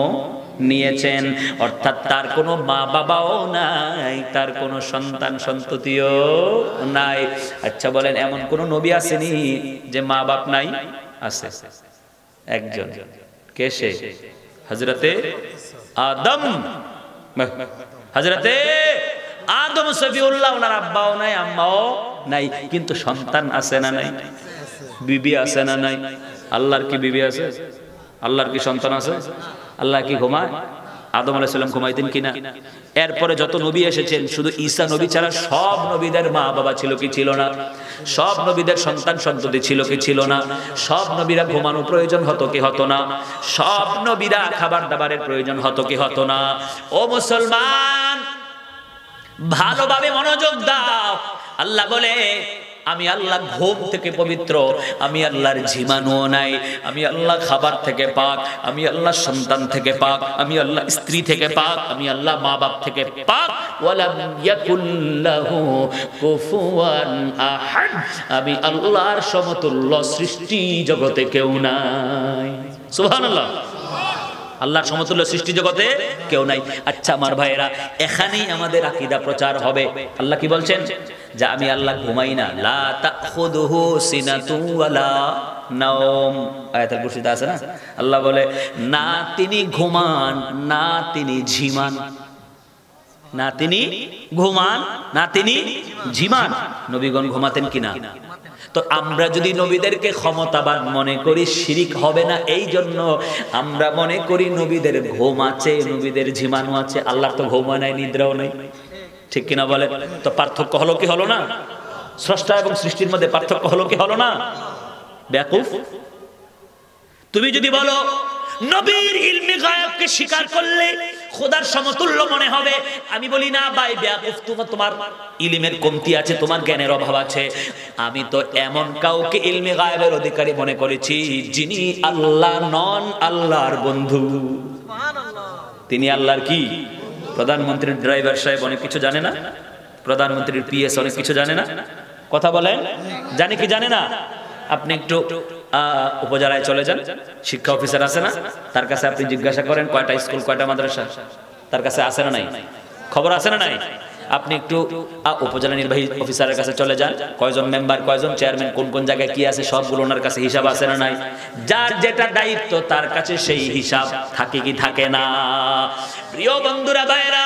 A: নিয়েছেন, অর্থাৎ তার কোনো মা বাবাও নাই, তার কোনো সন্তান সন্ততিও নাই। আচ্ছা বলেন, এমন কোন নবী আসেনি যে মা বাপ নাই? আছে, একজন। কে সে? হযরতে আদম। হযরতে আদম সফিউল্লাহ, ওনার আব্বাও নাই, আম্মাও নাই, কিন্তু সন্তান আছে না নাই? বিবি আছে না নাই? আল্লাহর কি বিবি আছে? আল্লাহর কি সন্তান আছে? আল্লাহ কি ঘুমায়? আদম আলাইহিস সালাম ঘুমাইতেন কিনা? এরপরে যত নবী এসেছেন শুধু ঈসা নবী ছাড়া সব নবীদের মা বাবা ছিল কি ছিল না? সব নবীদের সন্তান সন্ততি ছিল কি ছিল না? সব নবীরা ঘুমানো প্রয়োজন হতো কি হতো না? সব নবীরা খাবার দাবারের প্রয়োজন হতো কি হতো না? ও মুসলমান, ভালোভাবে মনোযোগ দাও। আল্লাহ বলে, আমি আল্লাহ ঘুম থেকে পবিত্র, আমি আল্লাহর ঝিমানো নাই, আমি আল্লাহ খাবার থেকে পাক, আমি আল্লাহ সন্তান থেকে পাক, আমি আল্লাহ স্ত্রী থেকে পাক, আমি আল্লাহ মা বাপ থেকে পাক। ওয়ালাম ইয়াকুল্লাহু কুফুয়ান আহাদ, আমি আল্লাহর সমতুল্য সৃষ্টি জগতে কেউ নাই। সুবহানাল্লাহ। আল্লাহর সমতুল্য সৃষ্টি জগতে কেউ নাই। আচ্ছা আমার ভাইয়েরা, এখানেই আমাদের আকীদা প্রচার হবে। আল্লাহ কি বলছেন? যে আমি আল্লাহ ঘুমাই না, লা তাখুদুহু সিনাতু ওয়ালা নাওম, আয়াতুল কুরসিতে আছে না? আল্লাহ বলে না তিনি ঘুমান, না তিনি ঝিমান, না তিনি ঘুমান, না তিনি ঝিমান। নবীগণ ঘুমাতেন কিনা? তো আমরা যদি নবীদেরকে ক্ষমতাবান মনে করি, শিরিক হবে না? এই জন্য আমরা মনে করি নবীদের ঘুম আছে, নবীদের ঝিমানো আছে। আল্লাহর তো ঘুমও নাই, নিদ্রাও নাই, ঠিক কিনা বলে? তো পার্থক্য হলো কি হলো না? স্রষ্টা এবং সৃষ্টির মধ্যে পার্থক্য হলো কি হলো না? বেয়াকুফ। তুমি যদি বলো নবীর ইলমে গায়বকে স্বীকার করলে খোদার সমতুল্য মনে হবে, আমি বলি না ভাই বেয়াকুফ, তোমার ইলমের কমতি আছে, তোমার জ্ঞানের অভাব আছে। আমি তো এমন কাউকে ইলমে গায়বের অধিকারী মনে করেছি যিনি আল্লাহ নন, আল্লাহর বন্ধু। তিনি আল্লাহর কি? প্রধানমন্ত্রীর ড্রাইভার সাহেব অনেক কিছু জানে না? প্রধানমন্ত্রীর পিএস অনেক কিছু জানে না? কথা বলেন, জানে কি জানে না? আপনি একটু উপজেলায় চলে যান, শিক্ষা অফিসার আছে না, তার কাছে আপনি জিজ্ঞাসা করেন কয়টা স্কুল কয়টা মাদ্রাসা, তার কাছে আছে না নাই? খবর আছে না নাই? আপনি একটু উপজেলা নির্বাহী অফিসারের কাছে চলে যান, কয়জন মেম্বার, কয়জন চেয়ারম্যান, কোন কোন জায়গায় কি আছে সবগুলো ওনার কাছে হিসাব আছে না নাই? যার যেটা দায়িত্ব তার কাছে সেই হিসাব থাকে কি থাকে না? প্রিয় বন্ধুরা, ভাইরা,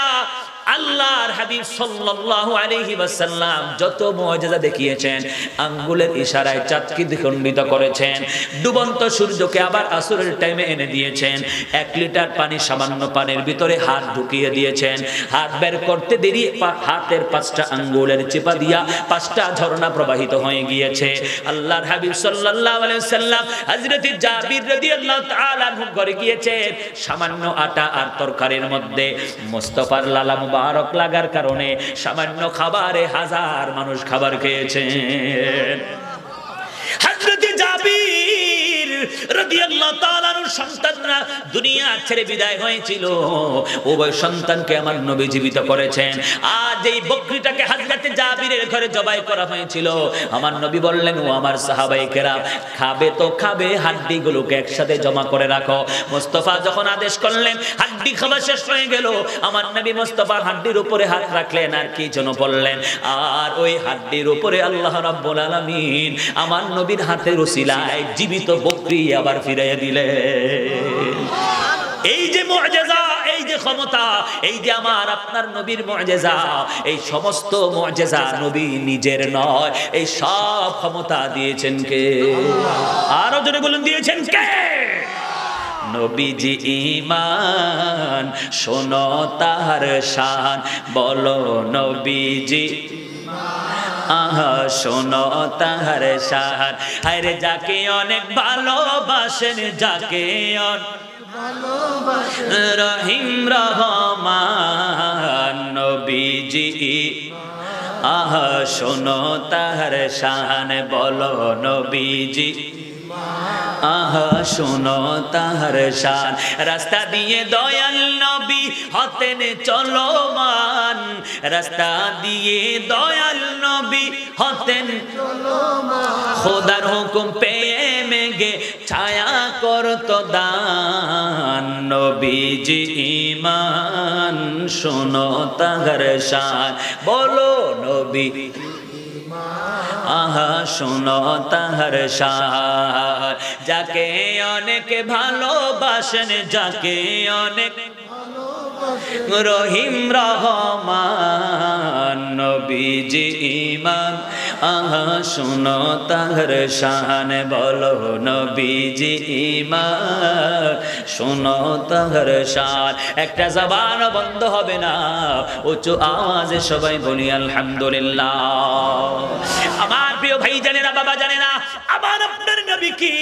A: আল্লাহর হাবিব সাল্লাল্লাহু আলাইহি ওয়াসাল্লাম যত মুআজিজা দেখিয়েছেন, আঙ্গুলের ইশারায় চাঁদকে দ্বিখণ্ডিত করেছেন, ডুবন্ত সূর্যকে আবার আসরের টাইমে এনে দিয়েছেন, 1 লিটার পানি সামান্য পানির ভিতরে হাত ঢুকিয়ে দিয়েছেন, হাত বের করতে দেরি হাতের 5টা আঙ্গুলের চিপা দিয়া 5টা ঝর্ণা প্রবাহিত হয়ে গিয়েছে। আল্লাহর হাবিব সাল্লাল্লাহু আলাইহি ওয়াসাল্লাম হযরত জাবির রাদিয়াল্লাহু তাআলা আনহু ঘরে গিয়েছেন, সামান্য আটা আর তরকারির মধ্যে মুস্তাফার লালা মুবারক লাগার কারণে সামান্য খাবারে 1000 মানুষ খাবার খেয়েছেন। হযরত জাবির রাদিয়াল্লাহু তাআলা আনহুর সন্তানরা দুনিয়া ছেড়ে বিদায় হয়েছিল, ওই সন্তানকে আমার নবী জীবিত করেছেন। আজ এই বকরিটাকে হযরত জাবিরের ঘরে জবাই করা হয়েছিল। আমার নবী বললেন, ও আমার সাহাবায়ে কেরাম, খাবে তো খাবে, হাড্ডিগুলোকে একসাথে জমা করে রাখো। মুস্তাফা যখন আদেশ করলেন, হাড্ডি খাওয়া শেষ হয়ে গেল, আমার নবী মুস্তাফার হাড্ডির উপরে হাত রাখলেন আর কি যেন বললেন, আর ওই হাড্ডির উপরে আল্লাহ রাব্বুল আলামিন আমার নবীর হাতের উসিলায় জীবিত বকরি আবার ফিরিয়ে দিলেন। এই যে মুআজিজা, এই যে ক্ষমতা, এই যে আমার আপনার নবীর মুআজিজা, এই সমস্ত মুআজিজা নবী নিজের নয়, এই সব ক্ষমতা দিয়েছেন কে? আরো জোরে বলুন, দিয়েছেন কে? নবীজি ঈমান, শোনো তার শান, বলো নবীজি আহা শোনো তাহার শান। আরে যাকে অনেক ভালোবাসেন, যাকে রহিম রহমান নবীজি, আহা শোনো তাহার শান, বলো নবীজি আহা শোনো তাহার শান। রাস্তা দিয়ে দয়াল নবী হতেন চলমান, রাস্তা দিয়ে দয়াল নবী হতেন চলমান, খোদার হুকুম পেয়ে মেঘে ছায়া করত দান। নবীজি ঈমান, শোনো তাহার শান, বলো নবী আহা শোনো তাহার শান। যাকে অনেক ভালোবাসেন, যাকে অনেক রহিম রহমান নবীজি ঈমান, আহা শুনো তার শান বলো নবীজি ঈমান শুনো তার শান একটা জবান বন্ধ হবে না উচ্চ আওয়াজে সবাই বলি আলহামদুলিল্লাহ আমার প্রিয় ভাই জানেনা বাবা জানেনা আমার আপনার নবী কি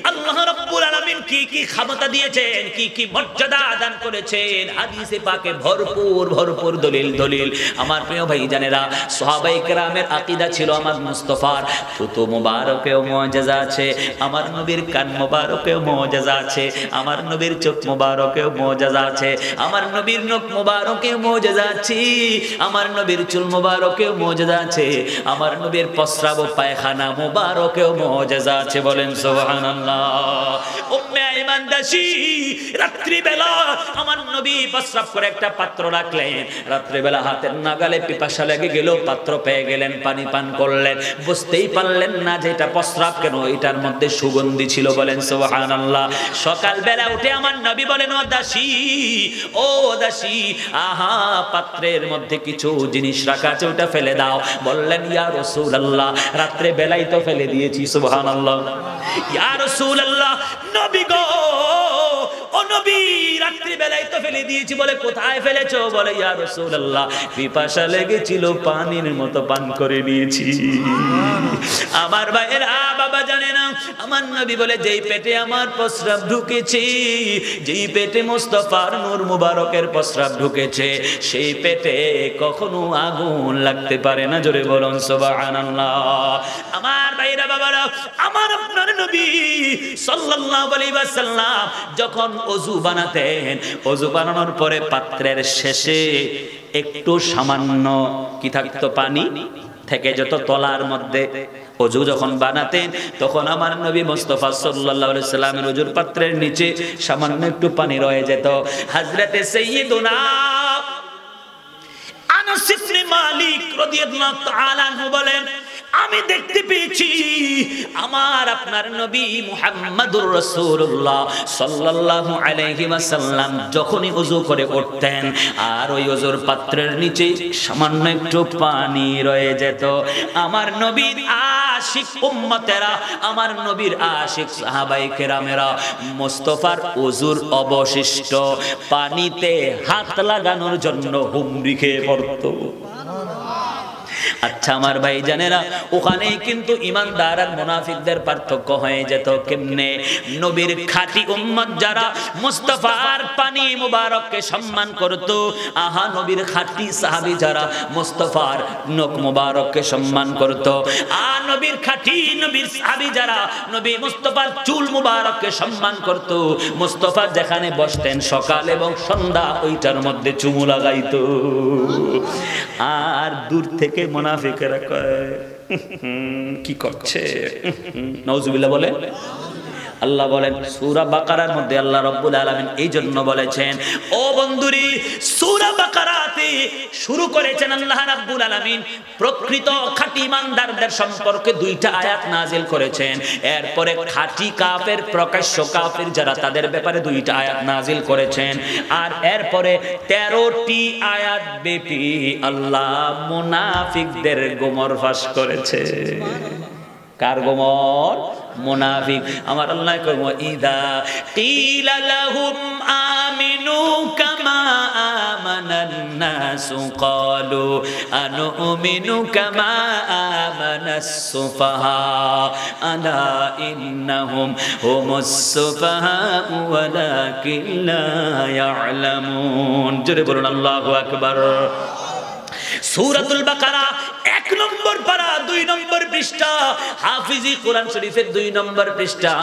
A: আল্লাহ রাব্বুল আলামিন কি কি ক্ষমতা দিয়েছেন কি কি মর্যাদা দান করেছেন হাদিসে পাকে ভরপুর ভরপুর দলিল আমার প্রিয় ভাই জানেরা সাহাবায়ে কেরামের আকীদা ছিল আমার মুস্তাফার থুতু মুবারকেও মুআজিজা আছে আমার নবীর কান মুবারকেও মুআজিজা আছে আমার নবীর চোখ মুবারকেও মুআজিজা আছে আমার নবীর নখ মুবারকেও মুআজিজা আছে আমার নবীর চুল মুবারকেও মুআজিজা আছে আমার নবীর প্রস্রাব ও পায়খানা মুবারকেও মুআজিজা আছে বলেন সুবহানাল্লাহ উম্মে আইমান দাসী রাত্রি বেলা আমার নবী প্রস্রাব করে একটা পাত্র রাখলেন রাত্রি বেলা হাতের নাগালে পিপাসা লেগে গেল পাত্র পেয়ে গেলেন পানি পান করলেন বুঝতেই পারলেন না যে এটা প্রস্রাব কেন এটার মধ্যে সুগন্ধি ছিল বলেন সুবহানাল্লাহ সকাল বেলা উঠে আমার নবী বলেন ও দাসী আহা পাত্রের মধ্যে কিছু জিনিস রাখা আছে ওটা ফেলে দাও বললেন ইয়া রাসূলুল্লাহ রাত্রে বেলায় তো ফেলে দিয়েছি সুবহানাল্লাহ ইয়া রাসূলুল্লাহ নবী গো ও নবী রাত্রি বেলায় তো ফেলে দিয়েছি বলে কোথায় ফেলেছো বলে ইয়া রাসূলুল্লাহ পিপাসা লেগেছিল পানির মতো পান করে নিয়েছি আমার ভাইয়েরা বাবা জানে না আমার নবী বলে যেই পেটে আমার প্রস্রাব ঢুকেছে যেই পেটে মুস্তাফার নূর মুবারকের প্রস্রাব ঢুকেছে সেই পেটে কখনো আগুন লাগতে পারে না জোরে বলুন সুবহানাল্লাহ আমার ভাইয়েরা বাবারা আমার আপনার নবী সাল্লাল্লাহু আলাইহি ওয়াসাল্লাম যখন ওযু বানাতেন ওযু বানানোর পরে পাত্রের শেষে একটু সামান্য কি থাকতো পানি থেকে যত তলার মধ্যে ওযু যখন বানাতেন তখন আমার নবী মুস্তাফা সাল্লাল্লাহু আলাইহি সাল্লামের ওযুর পাত্রের নিচে সামান্য একটু পানি রয়ে যেত হযরতে সাইয়্যিদুনা আনাস ইবনে মালিক রাদিয়াল্লাহু তাআলা আনহু বলেন আমি দেখতে পেয়েছি আমার আপনার নবী মুহাম্মদুর রাসূলুল্লাহ সাল্লাল্লাহু আলাইহি ওয়াসাল্লাম যখনই ওযু করে উঠতেন আর ওই ওযুর পাত্রের নিচে সামান্য একটু পানি রয়ে যেত আমার নবীর আশিক উম্মতেরা আমার নবীর আশিক সাহাবায়ে কেরামেরা মুস্তাফার ওযুর অবশিষ্ট পানিতে হাত লাগানোর জন্য হুমড়ি খেয়ে পড়তো আচ্ছা আমার ভাই জানেরা ওখানেই কিন্তু ঈমানদার আর মুনাফিকদের পার্থক্য হয়ে যেত কেমনে নবীর খাঁটি উম্মত যারা মুস্তাফার পানি মুবারককে সম্মান করত আহা নবীর খাঁটি সাহাবী যারা মুস্তাফার নখ মুবারককে সম্মান করত আর নবীর খাঁটি নবীর সাহাবী যারা নবী মুস্তাফার চুল মুবারককে সম্মান করত মুস্তাফা যেখানে বসতেন সকাল এবং সন্ধ্যা ওইটার মধ্যে চুমু লাগাইতো আর দূর থেকে মুনাফিকেরা কয় কি করছে নাউজুবিল্লাহ বলে আল্লাহ বলেন সূরা বাকারার মধ্যে আল্লাহ রাব্বুল আলামিন এই জন্য বলেছেন ও বন্ধুরি সূরা বাকারাতে শুরু করেছেন আল্লাহ রাব্বুল আলামিন প্রকৃত খাঁটি ঈমানদারদের সম্পর্কে দুইটা আয়াত নাজিল করেছেন এরপরে খাঁটি কাফের প্রকাশ্য কাফের যারা তাদের ব্যাপারে দুইটা আয়াত নাজিল করেছেন আর এরপরে 13টি আয়াত ব্যাপী আল্লাহ মুনাফিকদের গোমর ফাঁস করেছে কার গোমর মুনাফিক আমার আল্লাহ কয় ইদা কিলা লাহুম আমিনু কামা আমানান নাসু ক্বালু আনুমিনু কামা আমানাস সুফাহা আলা ইন্নাহুম হুমুস সুফাহা ওয়ালাকিন লা ইয়ালামুন জোরে বলুন আল্লাহু আকবার সূরাতুল বাকারা 1 নম্বর পারা 2 নম্বর পৃষ্ঠা হাফিজি কোরআন শরীফের 2 নম্বর পৃষ্ঠা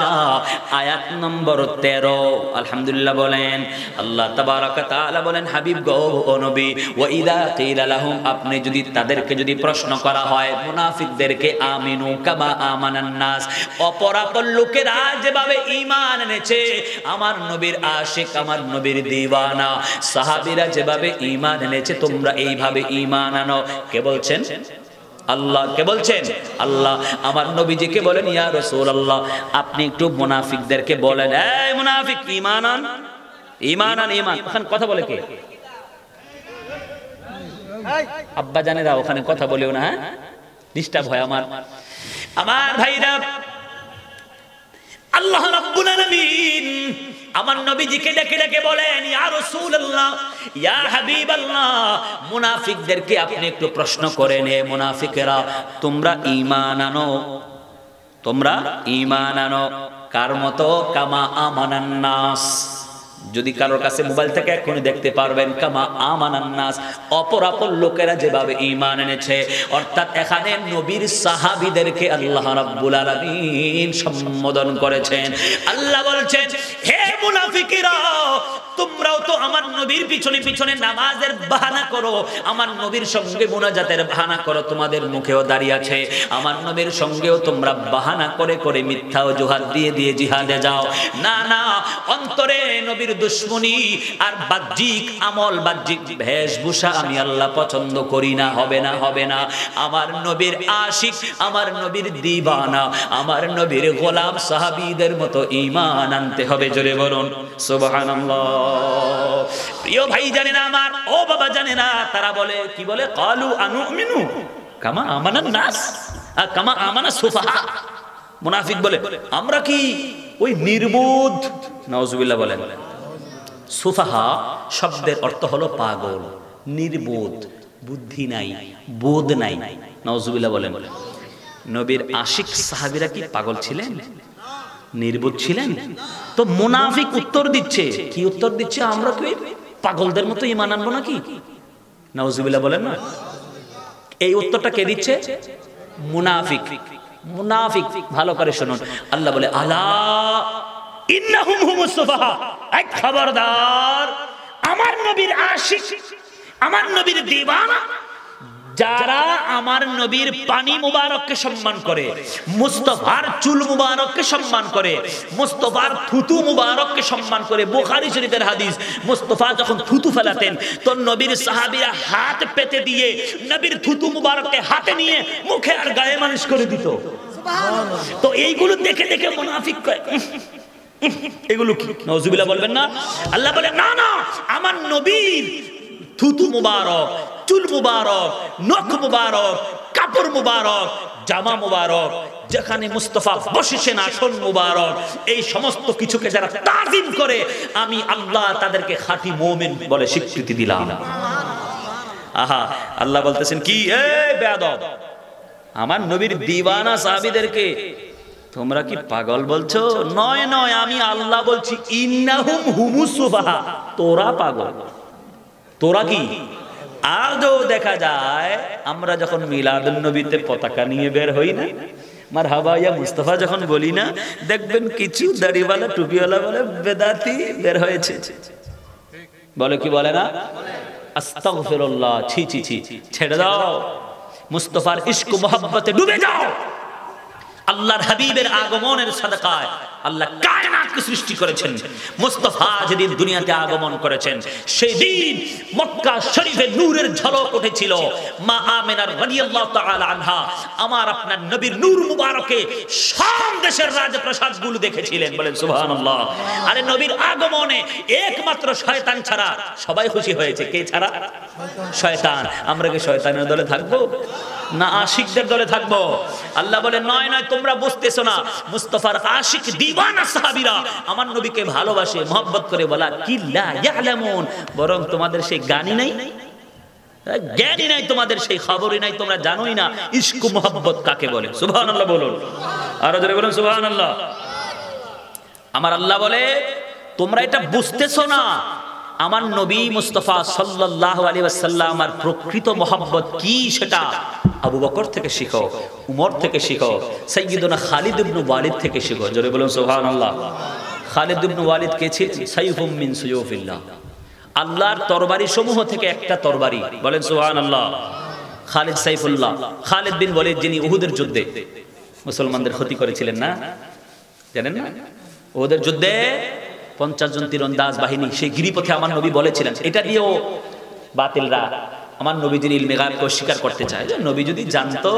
A: আয়াত নম্বর 13 আলহামদুলিল্লাহ বলেন আল্লাহ তাবারাক ওয়া তাআলা বলেন হাবিব গো ও নবী ওয়া ইযা কিলা লাহুম আপনি যদি তাদেরকে যদি প্রশ্ন করা হয় মুনাফিকদেরকে আমিনু কামা আমানান নাস অপরাপর লোকেরা যেভাবে ঈমান এনেছে আমার নবীর আশিক আমার নবীর দিওয়ানা সাহাবীরা যেভাবে ঈমান এনেছে তোমরা এইভাবে ঈমান আনো কে বলছেন আল্লাহ কে বলছেন আল্লাহ আমার নবীজিকে বলেন ইয়া রাসূলুল্লাহ আপনি একটু মুনাফিকদেরকে বলেন এই মুনাফিক ঈমান আন ঈমান আন ঈমান ওখানে কথা বলে কে আব্বা জানেরা ওখানে কথা বলেও না হ্যাঁ ডিস্টার্ব হয় আমার ভাইরা। আল্লাহ রাব্বুল আলামিন আমার নবীজিকে ডেকে ডেকে বলেন, ইয়া রাসূলুল্লাহ, ইয়া হাবিবাল্লাহ, মুনাফিকদেরকে আপনি একটু প্রশ্ন করেন, হে মুনাফিকেরা, তোমরা ঈমান আনো কার মতো? কামা আমানান নাস। যদি কারোর কাছে মোবাইল থেকে এখনই দেখতে পারবেন, কামা আমানান নাস, অপরাপর লোকেরা যেভাবে ঈমান এনেছে। অর্থাৎ এখানে নবীর সাহাবীদেরকে আল্লাহ রাব্বুল আলামিন সম্বোধন করেছেন। আল্লাহ বলছেন, হে মুনাফিকেরা, তোমরাও তো আমার নবীর পিছনে পিছনে নামাজের বাহানা করো, আমার নবীর সঙ্গে মুনাজাতের বাহানা করো, তোমাদের মুখেও দাঁড়িয়ে আছে। আমার নবীর সঙ্গেও তোমরা বাহানা করে করে মিথ্যা অজুহাত দিয়ে দিয়ে জিহাদে যাও। না না, অন্তরে নবীর দুশ্মনী আর বাহ্যিক আমল, বাহ্যিক বেশভূষা আমি আল্লাহ পছন্দ করি না। হবে না। আমার নবীর আশিক, আমার নবীর দিবানা, আমার নবীর গোলাম সাহাবীদের মতো ঈমান আনতে হবে। জোরে বলুন সুবহানাল্লাহ। প্রিয় ভাই জানে না আমার, ও বাবা জানে না, তারা বলে কি বলে? ক্বালু আনুমিনু কামা আমানান নাস কামা আমানা সুফাহা। মুনাফিক বলে আমরা কি ওই নির্বোধ? নাউজুবিল্লাহ বলেন। সুফাহা শব্দের অর্থ হলো পাগল, নির্বোধ, বুদ্ধি নাই, বোধ নাই। নাউজুবিল্লাহ বলেন। নবীর আশিক সাহাবীরা কি পাগল ছিলেন? নির্বোধ ছিলেন? তো মুনাফিক উত্তর দিচ্ছে, কি উত্তর দিচ্ছে? আমরা কি পাগলদের মতো ঈমান আনবো নাকি? নাউজুবিল্লাহ বলেন না। এই উত্তরটা কে দিচ্ছে? মুনাফিক। ভালো করে শুনুন, আল্লাহ বলে, আলা ইন্নাহুম হুমুস সুফাহা, এই খবরদার, আমার নবীর আশিক, আমার নবীর দিওয়ানা, যারা আমার নবীর পানি মুবারককে সম্মান করে, মুস্তাফার চুল মুবারককে সম্মান করে, মুস্তাফার থুতু মুবারককে সম্মান করে। বুখারী শরীফের হাদিস, মুস্তাফা যখন থুতু ফেলাতেন তো নবীর সাহাবীরা হাত পেতে দিয়ে নবীর থুতু মুবারককে হাতে নিয়ে মুখে আর গায়ে মালিশ করে দিত। সুবহানাল্লাহ। তো এইগুলো দেখে দেখে মুনাফিক কয়, এগুলো কি? নাউজুবিল্লাহ বলবেন না। আল্লাহ বলে, না না, আমার নবীর থুতু মুবারক, চুল মুবারক, নখ মুবারক, কাপড় মুবারক, জামা মুবারক, যেখানে মুস্তাফা বসেছেন আসন মুবারক, এই সমস্ত কিছুকে যারা তাজিম করে, আমি আল্লাহ তাদেরকে খাঁটি মুমিন বলে স্বীকৃতি দিলাম। আহা, আল্লাহ বলতেছেন কি? এই বেয়াদব, আমার নবীর দিওয়ানা সাহাবীদেরকে তোমরা কি পাগল বলছো? নয়, আমি আল্লাহ বলছি, ইন্নাহুম হুমুস সুফাহা, তোরা পাগল। তোরা কি? আজও দেখা যায় আমরা যখন মিলাদুন নবীতে পতাকা নিয়ে বের হই না, মারহাবা ইয়া মুস্তাফা যখন বলি না, দেখবেন কিছু দাড়িওয়ালা টুপিওয়ালা বলে বেদাতি বের হয়েছে। বলে কি বলে না? আস্তাগফিরুল্লাহ, ছি ছি ছি, ছেড়ে দাও, মুস্তাফার ইশক মোহাব্বতে ডুবে যাও। আল্লাহর হাবিবের আগমনের সাদাকায় আল্লাহ কায়নাতকে সৃষ্টি করেছেন। মুস্তাফা যেদিন দুনিয়াতে আগমন করেছেন, সেই দিন মক্কা শরীফে নূরের ঝলক উঠেছিল। মা আমিনার রাদিয়াল্লাহু তাআলা আনহা আমার আপনার নবীর নূর মুবারকে শাম দেশের রাজপ্রাসাদগুলো দেখেছিলেন। বলেন সুবহানাল্লাহ। আরে নবীর আগমনে একমাত্র শয়তান ছাড়া সবাই খুশি হয়েছে। কে ছাড়া? শয়তান। আমরা কি শয়তানের দলে থাকবো না আশিকদের দলে থাকবো? আল্লাহ বলে, নয়, তোমরা বুঝতেছো না, মুস্তাফার আশিক দিওয়ানা সাহাবীরা আমার নবীকে ভালোবাসে, মহব্বত করে। বলা কি লা ইয়ালামুন, বরং তোমাদের সেই জ্ঞানই নাই, তোমাদের সেই খবরই নাই, তোমরা জানোই না ইশক মহব্বত কাকে বলে। সুবহানাল্লাহ বলুন, আরো জোরে বলুন সুবহানাল্লাহ। আমার আল্লাহ বলে, তোমরা এটা বুঝতেছো না, আমার নবী মুস্তাফা সাল্লাল্লাহু আলাইহি ওয়াসাল্লাম আমার প্রকৃত মহব্বত কি সেটা আবু বকর থেকে শিখো, উমর থেকে শিখো, সাইয়্যিদুনা খালিদ ইবনে ওয়ালিদ থেকে শিখো। জোরে বলুন সুবহানাল্লাহ। খালিদ ইবনে ওয়ালিদ কে ছিলেন? সাইফুম মিন সুয়ুফিল্লাহ, আল্লাহর তরবারি সমূহ থেকে একটা তরবারি। বলেন সুবহানাল্লাহ। খালিদ সাইফুল্লাহ, খালিদ বিন ওয়ালিদ, যিনি উহুদের যুদ্ধে মুসলমানদের ক্ষতি করেছিলেন না, জানেন না? উহুদের যুদ্ধে 50 জন তীরন্দাজ বাহিনী, সেই গিরিপথে আমার নবী বলেছিলেন, এটা দিয়েও বাতিলরা আমার নবীজির ইলমে গায়বকে অস্বীকার করতে চায়। যে নবী যদি জানতো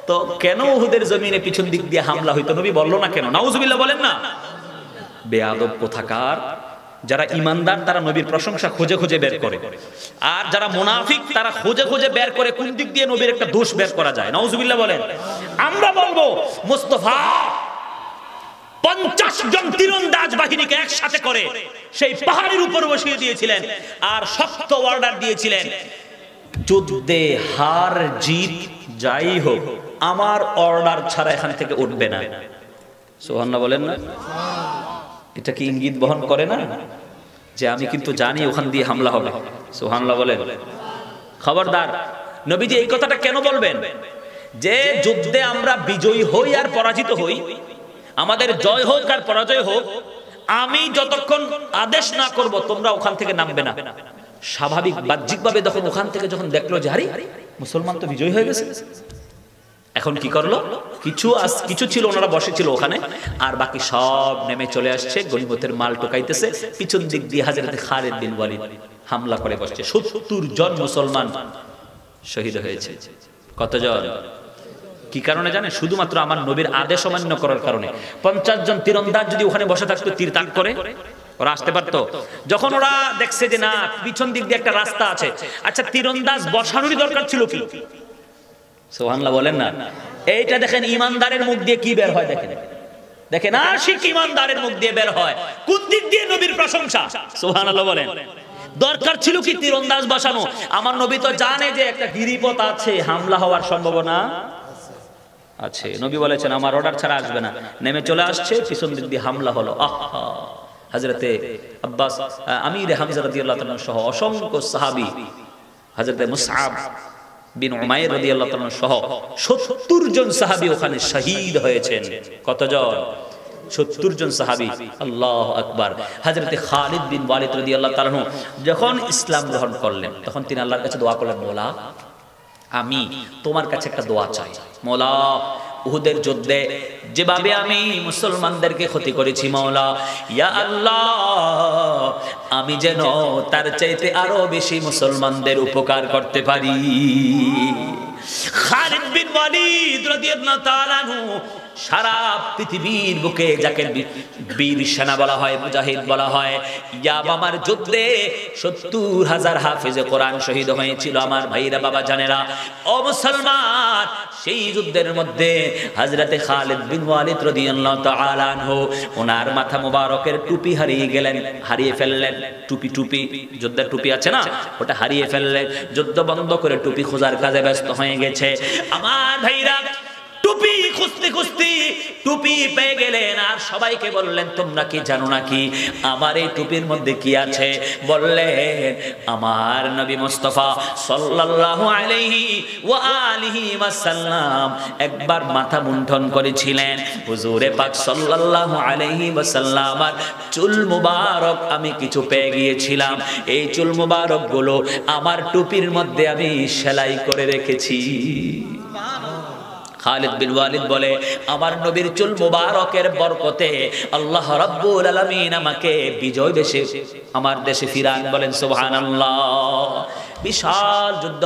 A: তো কেন উহুদের জমিনে পিছন দিক দিয়ে হামলা হইতো? নবী বললো না কেন? নাউজুবিল্লাহ বলেন না। বেয়াদব কোথাকার। যারা ইমানদার তারা নবীর প্রশংসা খুঁজে খুঁজে বের করে, আর যারা মুনাফিক তারা খুঁজে খুঁজে বের করে কোন দিক দিয়ে নবীর একটা দোষ বের করা যায়। নাউজুবিল্লাহ বলেন। আমরা বলবো মুস্তাফা 50 জন তীরন্দাজ বাহিনীকে একসাথে করে সেই পাহাড়ের উপর বসিয়ে দিয়েছিলেন আর শক্ত অর্ডার দিয়েছিলেন, যুদ্ধে হার জিত যাই হোক আমার অর্ডার ছাড়া এখান থেকে উঠবে না। সুবহানাল্লাহ বলেন না? এটা কি ইঙ্গিত বহন করে না যে আমি কিন্তু জানি ওখান দিয়ে হামলা হবে? সুবহানাল্লাহ বলেন। খবরদার, নবীজি এই কথাটা কেন বলবেন যে যুদ্ধে আমরা বিজয়ী হই আর পরাজিত হই, আমাদের জয় হোক আর পরাজয় হোক, আমি যতক্ষণ আদেশ না করব তোমরা ওখান থেকে নামবে না। স্বাভাবিক বাহ্যিকভাবে যখন ওখান থেকে যখন দেখলো যে আরে মুসলমান তো বিজয়ী হয়ে গেছে, এখন কি করলো, কিছু ছিল ওনারা বসেছিল ওখানে, আর বাকি সব নেমে চলে আসছে, গনিমতের মাল টোকাইতেছে। পিছন দিক দিয়ে হযরত খালিদ বিন ওয়ালিদ হামলা করে বসছে। 70 জন মুসলমান শহীদ হয়েছে। কতজন? কি কারণে জানেন? শুধুমাত্র আমার নবীর আদেশ অমান্য করার কারণে। 50 জন তীরন্দাজ যদি ওখানে বসে থাকতো তীর তাক করে, ওরা আসতে পারতো? যখন ওরা দেখছে যে না পিছন দিক দিয়ে একটা রাস্তা আছে, আচ্ছা তীরন্দাজ বসানোরই দরকার ছিল কি? সুবহানাল্লাহ বলেন না? এইটা দেখেন ইমানদারের মুখ দিয়ে কি বের হয়, দেখেন দেখেন আশিক ইমানদারের মুখ দিয়ে বের হয় কোন দিক দিয়ে নবীর প্রশংসা। সুবহানাল্লাহ বলেন। দরকার ছিল কি তীরন্দাজ বসানো? আমার নবী তো জানে যে একটা গিরিপথ আছে, হামলা হওয়ার সম্ভাবনা আছে। নবী বলেছেন আমার অর্ডার ছাড়া আসবে না। নেমে চলে আসছে, পিছন দিক দিয়ে হামলা হলো। আহা, হযরতে আব্বাস আমির হামজা রাদিয়াল্লাহু তাআলা সহ অসংখ্য সাহাবী, হযরতে মুসআব বিন উমাইর রাদিয়াল্লাহু তাআলা সহ 70 জন সাহাবী ওখানে শহীদ হয়েছেন। কতজন? 70 জন সাহাবী। আল্লাহু আকবার। হযরতে খালিদ বিন ওয়ালিদ রাদিয়াল্লাহু তাআলা যখন ইসলাম গ্রহণ করলেন তখন তিনি আল্লাহর কাছে দোয়া করলেন, মওলা আমি তোমার কাছে একটা দোয়া চাই। মওলা উহুদের যুদ্ধে যেভাবে আমি মুসলমানদেরকে ক্ষতি করেছি, মওলা ইয়া আল্লাহ আমি যেন তার চাইতে আরো বেশি মুসলমানদের উপকার করতে পারি। খালিদ বিন ওয়ালিদ রাদিয়াল্লাহু তাআলা আনহু সারা পৃথিবীর বুকে যাকে বীর সেনা বলা হয়, মুজাহিদ বলা হয়, ইয়ামামার যুদ্ধে 70,000 হাফেজে কোরআন শহীদ হয়েছিল। আমার ভাইরা বাবা জানেরা, ও মুসলমান, সেই যুদ্ধের মধ্যে হযরতে খালিদ বিন ওয়ালিদ রাদিয়াল্লাহু তাআলা আনহু ওনার মাথা মোবারকের টুপি হারিয়ে ফেললেন। টুপি যুদ্ধের টুপি আছে না, ওটা হারিয়ে ফেললেন। যুদ্ধ বন্ধ করে টুপি খোঁজার কাজে ব্যস্ত হয়ে গেছে। আমার ভাইরা টুপি খুঁজতে খুঁজতে টুপি পেয়ে গেলেন, আর সবাইকে বললেন তোমরা কি জানো নাকি আমার এই টুপির মধ্যে কি আছে? বললেন আমার নবী মুস্তাফা সাল্লাল্লাহু আলাইহি ওয়া আলিহি ওয়াসাল্লাম একবার মাথা মুন্ডন করেছিলেন। হুজুরে পাক সাল্লাল্লাহু আলাইহি ওয়াসাল্লাম আর চুল মুবারক আমি কিছু পেয়ে গিয়েছিলাম, এই চুল মুবারক গুলো আমার টুপির মধ্যে আমি সেলাই করে রেখেছি। খালিদ বিন ওয়ালিদ বলে আমার নবীর চুল মুবারকের বরকতে আল্লাহ রাব্বুল আলামিন আমাকে বিজয় দেশে আমার দেশে ফিরান। বলেন সুবহানাল্লাহ। বিশাল যুদ্ধ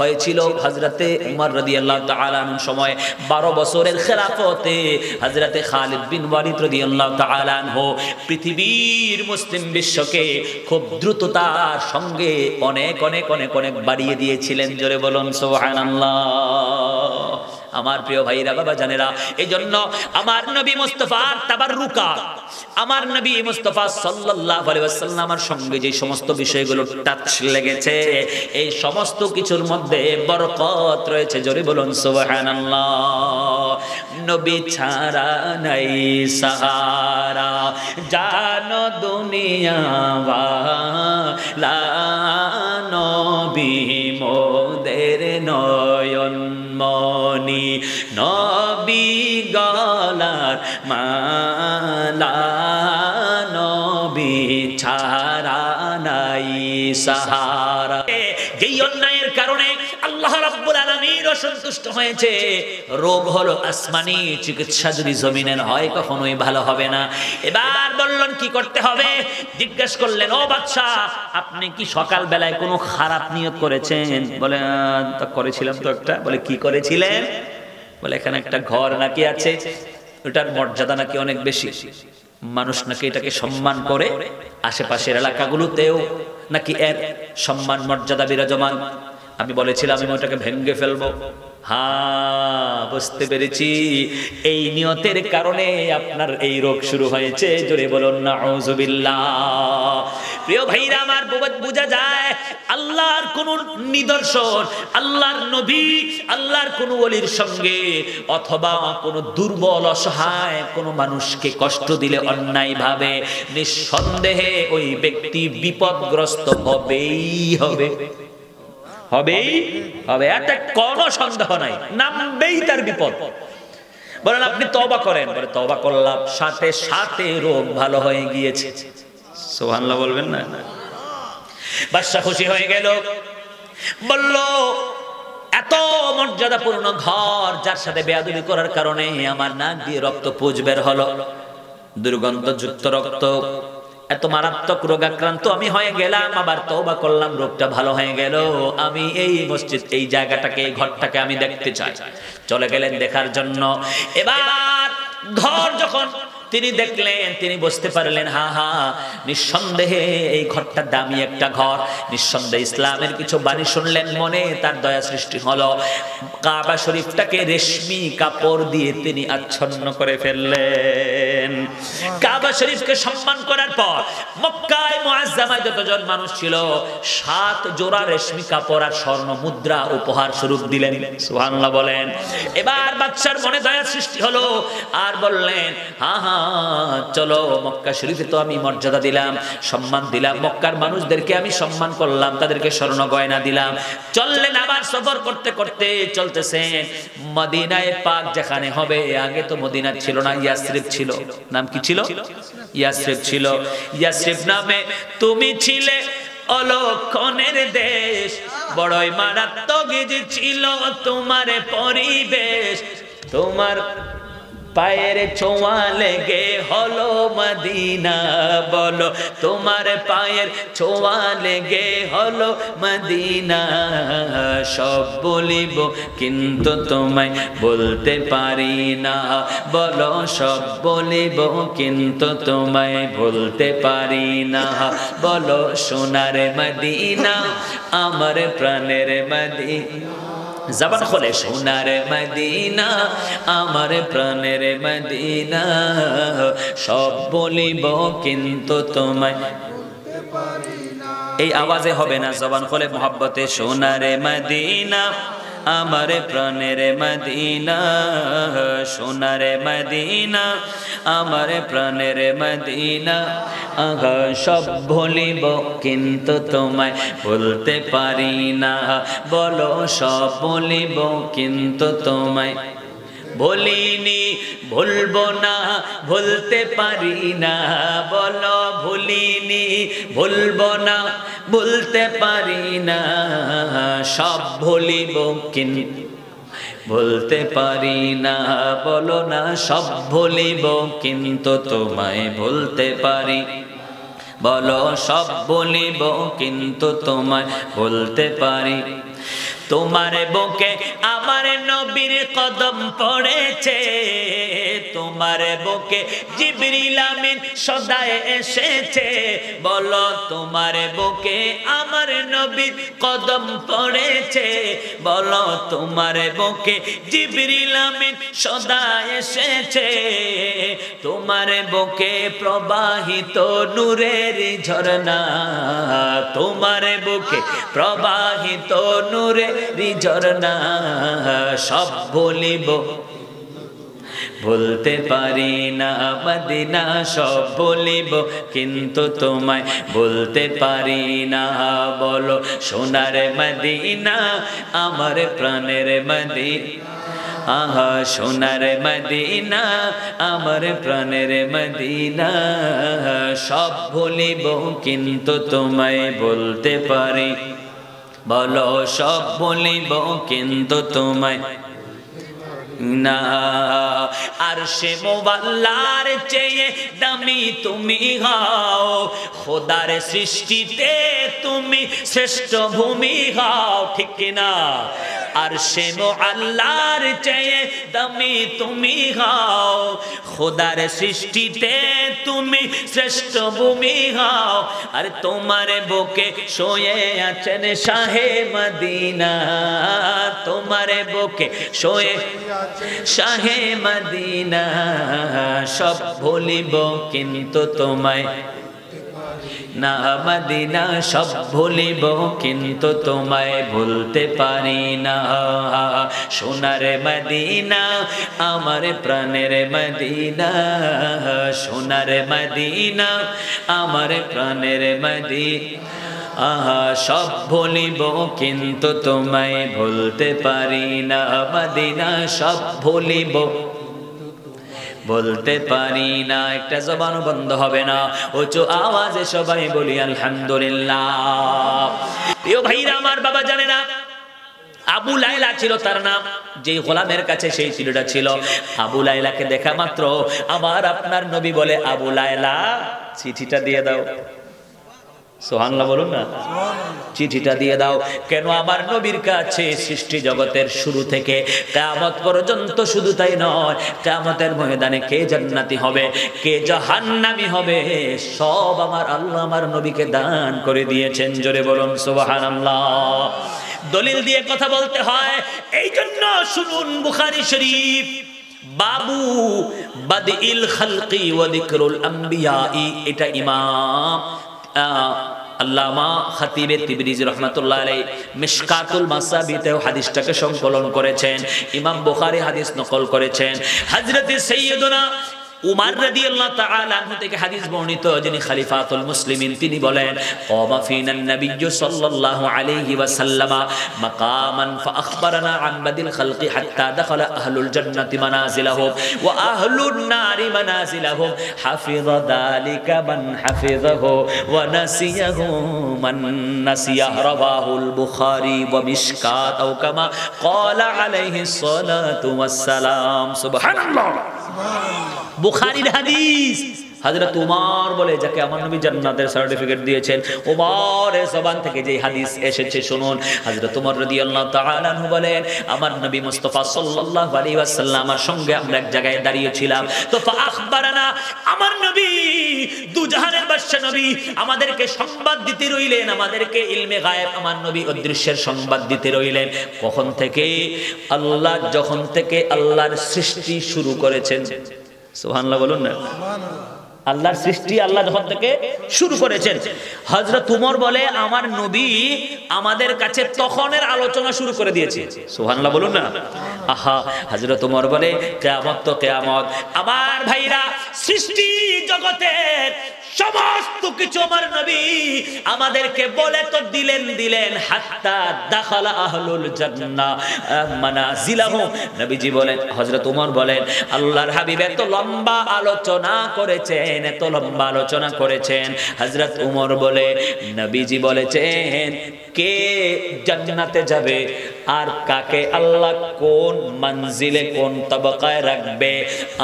A: হয়েছিল হযরতে উমর রাদিয়াল্লাহু তাআলা আনহুর সময়। 12 বছরের খেলাফতে হযরতে খালিদ বিন ওয়ালিদ রাদিয়াল্লাহু তাআলা আনহু পৃথিবীর মুসলিম বিশ্বকে খুব দ্রুততার সঙ্গে অনেক অনেক অনেক অনেক বাড়িয়ে দিয়েছিলেন। জোরে বলুন সুবহানাল্লাহ। আমার প্রিয় ভাইরা বাবা জানেরা, এজন্য আমার নবী মুস্তাফার তাবাররুকাত, আমার নবী মুস্তাফা সাল্লাল্লাহু আলাইহি ওয়াসাল্লামের সঙ্গে যে সমস্ত বিষয়গুলো টাচ লেগেছে, এই সমস্ত কিছুর মধ্যে বরকত রয়েছে। জোরে বলুন সুবহানাল্লাহ। নবী ছাড়া নাই সাহারা, জানো দুনিয়া ওয়ালা, নবী মোদের নয়ন মনি, নবী গলার মালা, নবী ছাড়া নাই সাহারা। যেই অন্যায়ের কারণে আল্লাহ রাব্বুল আলামিন অসন্তুষ্ট হয়েছে, রোগ হলো আসমানি চিকিৎসা যদি জমিনের হয় কখনোই ভালো হবে না। এবার বললেন কি করতে হবে? জিজ্ঞেস করলেন ও বাদশা আপনি কি সকাল বেলায় কোনো খারাপ নিয়ত করেছেন? বলে করেছিলাম তো একটা। বলে কি করেছিলেন? বলে এখানে একটা ঘর নাকি আছে, ওটার মর্যাদা নাকি অনেক বেশি, মানুষ নাকি এটাকে সম্মান করে, আশেপাশের এলাকাগুলোতেও নাকি এর সম্মান মর্যাদা বিরাজমান। আমি বলেছিলাম আমি ওটাকে ভেঙে ফেলবো। হ্যাঁ, বুঝতে পেরেছি, এই নিয়তের কারণে আপনার এই রোগ শুরু হয়েছে। জোরে বলুন নাউযুবিল্লাহ। প্রিয় ভাইরা আমার, বোঝা যায় আল্লাহর কোন নিদর্শন, আল্লাহর নবী, আল্লাহর কোন ওলির সঙ্গে অথবা কোন দুর্বল অসহায় কোন মানুষকে কষ্ট দিলে অন্যায় ভাবে, নিঃসন্দেহে ওই ব্যক্তি বিপদগ্রস্ত হবেই হবে, হবেই হবে, এতে কোনো সন্দেহ নাই, নামবেই তার বিপদ। বলেন আপনি তওবা করেন, বলে তওবা করলাম, সাথে সাথে রোগ ভালো হয়ে গিয়েছে। সুবহানাল্লাহ বলবেন না? বাদশা খুশি হয়ে গেল, বলল এত মর্যাদাপূর্ণ ঘর, যার সাথে বেয়াদবি করার কারণে আমার নাক দিয়ে রক্ত পুঁজ বের হলো, দুর্গন্ধযুক্ত রক্ত, এত মারাত্মক রোগাক্রান্ত আমি হয়ে গেলাম, আবার তওবা করলাম, রোগটা ভালো হয়ে গেল, আমি এই মসজিদ, এই জায়গাটাকে, এই ঘরটাকে আমি দেখতে চাই। চলে গেলেন দেখার জন্য। এবার ঘর যখন তিনি দেখলেন, তিনি বুঝতে পারলেন হা হা, নিঃসন্দেহে এই ঘরটা দামি একটা ঘর। নিঃসন্দেহে ইসলামের কিছু বাণী শুনলেন, মনে তার দয়া সৃষ্টি হলো। কাবা শরীফটাকে রেশমি কাপড় দিয়ে তিনি আচ্ছন্ন করে ফেললেন। কাবা শরীফকে সম্মান করার পর মক্কায় মুআজ্জামায় যতজন মানুষ ছিল 7 জোড়া রেশমি কাপড় আর স্বর্ণ মুদ্রা উপহার স্বরূপ দিলেন। সুবহানাল্লাহ বলেন। এবার বাদশার মনে দয়া সৃষ্টি হলো, আর বললেন হা হা, চলো মক্কা শরীফে তো আমি মর্যাদা দিলাম, সম্মান দিলাম, মক্কার মানুষদেরকে আমি সম্মান করলাম, তাদেরকে স্বর্ণ গয়না দিলাম। চললেন আবার সফর করতে করতে, চলতেছে মদিনায় পাক যেখানে হবে, আগে তো মদিনা ছিল না, ইয়াসরিব ছিল। নাম কি ছিল? ইয়াসরিব ছিল। ইয়াসরিব নামে তুমি ছিলে অলক্ষণের দেশ, বড়ই মারাত্মক ছিল তোমার পরিবেশ, তোমার পায়ের ছোঁয়া লেগে হলো মদিনা, বলো তোমার পায়ের ছোঁয়া লেগে হলো মদিনা। সব বলিব কিন্তু তোমায় বলতে পারি না, বলো সব বলিব কিন্তু তোমায় বলতে পারি না, বলো সোনার মদিনা আমার প্রাণের মদিনা। জবান খোলে, সোনার মদিনা আমার প্রাণের মদিনা, সব বলিব কিন্তু তোমায় বলতে পারি না। এই আওয়াজে হবে না, জবান খোলে মোহাব্বতে, সোনার মদিনা আমার প্রাণের মদিনা, সোনার মদিনা আমার প্রাণের মদিনা, আহা সব ভুলিব কিন্তু তোমায় বলতে পারি না, বলো সব বলিব কিন্তু তোমায় ভুলিনি, ভুলবো না, ভুলতে পারি না, বলো ভুলিনি, ভুলবো না, ভুলতে পারি না, সব ভুলিব কিন্তু বলতে পারি না, বলো না সব ভুলিব কিন্তু তোমায় বলতে পারি, বলো সব বলিব কিন্তু তোমায় বলতে পারি। তোমার বুকে আমার নবীর কদম পড়েছে, তোমার বুকে জিবরিল আমিন সদায় এসেছে, বলো তোমার বুকে আমার নবীর কদম পড়েছে, বলো তোমার বুকে জিবরিল আমিন সদায় এসেছে, তোমার বুকে প্রবাহিত নূরের ঝরনা, তোমার বুকে প্রবাহিত নূরের ঝরনা, সব বলিব বলতে পারি না, মদিনা সব বলিব কিন্তু তোমায় বলতে পারি না, বলো সোনার মদিনা আমার প্রাণের মদিনা, আহা সোনার মদিনা আমার প্রাণের মদিনা, সব ভুলিব কিন্তু তোমায় বলতে পারি, বলো সব বলিব কিন্তু তোমায় না। আরশে মুআল্লার চেয়ে দামি তুমি হও, খোদার সৃষ্টিতে তুমি শ্রেষ্ঠ ভূমি হও, ঠিক কিনা? আরশে মুআল্লার চেয়ে দামি তুমি হও, খোদার সৃষ্টিতে তুমি শ্রেষ্ঠ ভূমি হও। আর তোমার বুকে শুয়ে আছেন শাহে মদিনা, তোমার বুকে শুয়ে শাহে মদিনা। সব ভুলিব কিন্তু তোমায় না মদিনা, সব ভুলিব কিন্তু তোমায় ভুলতে পারি না। সোনার মদিনা আমার প্রাণের মদিনা, সোনার মদিনা আমার প্রাণের মদিনা। সব ভুলিব কিন্তু তোমায় ভুলতে পারি না মদিনা, সব ভুলিব বলতে পারি না। একটা জবানও বন্ধ হবে না, উঁচু আওয়াজে সবাই বলি আলহামদুলিল্লাহ। প্রিয় ভাইরা আমার, বাবা জানে না আবু লাইলা ছিল তার নাম, যে গোলামের কাছে সেই ছেলেটা ছিল। আবু লাইলাকে দেখা মাত্র আমার আপনার নবী বলে, আবু লাইলা চিঠিটা দিয়ে দাও। সুবহানাল্লাহ বলুন না, চিঠিটা দিয়ে দাও। কেন? আমার নবীর কাছে সৃষ্টি জগতের শুরু থেকে কিয়ামত পর্যন্ত, শুধু তাই নয়, কিয়ামতের ময়দানে কে জান্নাতি হবে কে জাহান্নামী হবে সব আমার আল্লাহ আমার নবীকে দান করে দিয়েছেন। জোরে বলুন সুবহানাল্লাহ। দলিল দিয়ে কথা বলতে হয়, এই জন্য শুনুন বুখারী শরীফ বাবু বাদিল খালকি ওয়া যিকরুল আম্বিয়া, এটা ইমাম আল্লামা খাতিবে তিবরিজি রাহমাতুল্লাহ আলাইহি মিশকাতুল মাসাবিতেও হাদিসটাকে সংকলন করেছেন। ইমাম বুখারী হাদিস নকল করেছেন। হযরত সাইয়্যিদুনা উমর রাদিয়াল্লাহু তাআলা আনহু থেকে হাদিস বর্ণিত, যিনি খলিফাতুল মুসলিমিন, তিনি বলেন, ক্বামা ফিনান নাবিয়্যু সাল্লাল্লাহু আলাইহি ওয়াসাল্লাম মাকামান ফাআখবারানা আন বাদিল খালকি হাত্তা দাখালা আহলুল জান্নাতি মানাজিলাহুম ওয়া আহলুন নারি মানাজিলাহুম, হাফিযা যালিকা মান হাফিযাহু ওয়া নাসিয়াহু মান নাসিয়া। রাওয়াহুল বুখারী ওয়া মিশকাত আও কামা ক্বালা আলাইহিস সালাতু ওয়াস সালাম। সুবহানাল্লাহ, বুখারীর হাদিস। হযরত উমর বলে, যাকে আমার নবী জান্নাতের সার্টিফিকেট দিয়েছেন, উমরের জবান থেকে যে হাদিস এসেছে শুনুন। হযরত উমর রাদিয়াল্লাহু তাআলা আনহু বলেন, আমার নবী মুস্তাফা সাল্লাল্লাহু আলাইহি ওয়াসাল্লামের সঙ্গে আমরা এক জায়গায় দাঁড়িয়ে ছিলাম, তো ফাআখবারানা, আমার নবী দুজাহানের বাদশা নবী আমাদেরকে সংবাদ দিতে রইলেন, আমাদেরকে ইলমে গায়েব আমার নবী অদৃশ্যের সংবাদ দিতে রইলেন। কখন থেকে? আল্লাহ যখন থেকে আল্লাহর সৃষ্টি শুরু করেছেন। সুবহানাল্লাহ বলুন না, আল্লাহর সৃষ্টি আল্লাহ যখন থেকে শুরু করেছেন। হযরত উমর বলে, আমার নবী আমাদের কাছে তখনের আলোচনা শুরু করে দিয়েছে। সুবহানাল্লাহ বলুন না। আহা, হযরত উমর বলে, কিয়ামত তো কিয়ামত। আমার ভাইরা, সৃষ্টি জগতের সমস্ত কিছু আমার নবী আমাদেরকে বলে তো দিলেন হাত্তা দাখালা আহলুল জান্নাহ মানাজিলাহুম। নবীজি বলেন, হযরত উমর বলেন, আল্লাহর হাবিব এত লম্বা আলোচনা করেছেন, এত লম্বা আলোচনা করেছেন। হযরত উমর বলে, নবীজি বলেছেন কে জান্নাতে যাবে আর কাকে আল্লাহ কোন মঞ্জিলে কোন তবকায় রাখবে,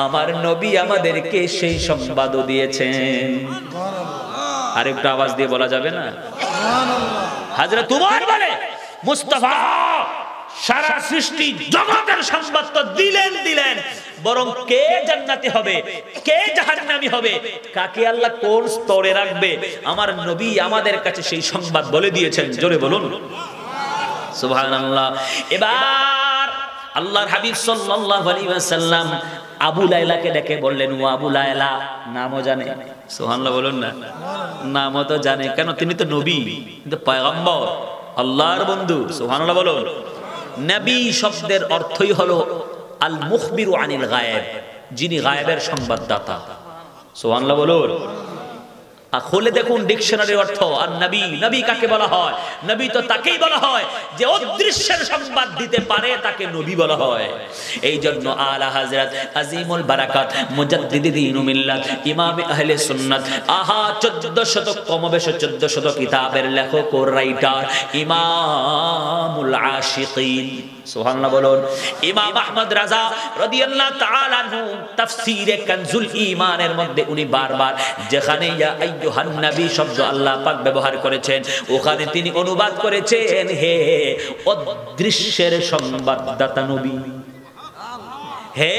A: আমার নবী আমাদেরকে সেই সংবাদও দিয়েছেন। আরেকটু আওয়াজ দিয়ে বলা যাবে না? হযরত উমর বলে, মুস্তাফা সারা সৃষ্টি জগতের সংবাদ তো দিলেন, বরং কে জান্নাতি হবে কে জাহান্নামী হবে, কাকে আল্লাহ কোন স্তরে রাখবে, আমার নবী আমাদের কাছে সেই সংবাদ বলে দিয়েছেন। জোরে বলুন সুবহানাল্লাহ। এবার আল্লাহর হাবিব সাল্লাল্লাহু আলাইহি ওয়াসাল্লাম আবু লাইলাকে ডেকে বললেন, ও আবু লাইলা, নামও জানে? সুবহানাল্লাহ বলুন না, নামও তো জানে। কেন? তিনি তো নবী, কিন্তু পয়গম্বর, আল্লাহর বন্ধু। সুবহানাল্লাহ বলুন। নবী শব্দের অর্থই হলো আল মুখবিরু আনিল গায়েব, যিনি গায়েবের সংবাদদাতা। সুবহানাল্লাহ বলুন। খুলে দেখুন ডিকশনারির অর্থ। আর নবী, নবী কাকে বলা হয়? নবী তো তাকেই বলা হয় যে অদৃশ্যের সংবাদ দিতে পারে, তাকে নবী বলা হয়। এই জন্য আলা হযরত আজিমুল বারাকাত মুজাদ্দিদি দ্বীন মিল্লাত ইমাম আহলে সুন্নাত, আহা 1400 কমবেশ 1400 কিতাবের লেখক ও রাইটার ইমামুল আশিকিন, সুবহানাল্লাহ বলুন, ইমাম আহমদ রাজা রাদিয়াল্লাহু তাআলা আনহু তাফসীরে কানজুল ঈমানের মধ্যে উনি বারবার যেখানে ইয়া আইয়ুহান নবী শব্দ আল্লাহ পাক ব্যবহার করেছেন, ওখানে তিনি অনুবাদ করেছেন হে অদৃশ্যের সংবাদদাতা নবী। হে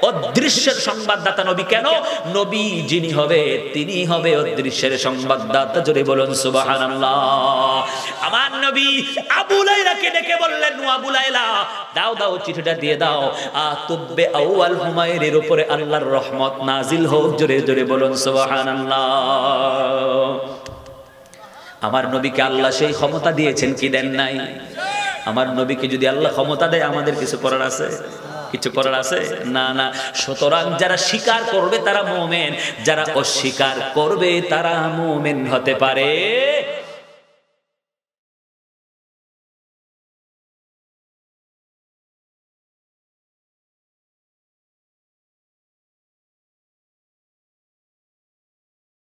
A: অদৃশ্যের সংবাদদাতা নবী। কেন? নবী যিনি হবে তিনি হবে অদৃশ্যের সংবাদদাতা। জোরে বলুন সুবহানাল্লাহ। আমার নবী আবু লাইলাকে ডেকে বললেন, আবু লাইলা দাও দাও চিঠিটা দিয়ে দাও, আতুব্বে আউয়াল হুমায়রের উপরে আল্লাহর রহমত নাজিল হোক। জোরে জোরে বলুন সুবহানাল্লাহ। আমার নবীকে আল্লাহ সেই ক্ষমতা দিয়েছেন কি দেন নাই? আমার নবীকে যদি আল্লাহ ক্ষমতা দেয় আমাদের কিছু করার আছে? কিছু করার আছে? না না। সুতরাং যারা স্বীকার করবে তারা মুমিন, যারা অস্বীকার করবে তারা মুমিন হতে পারে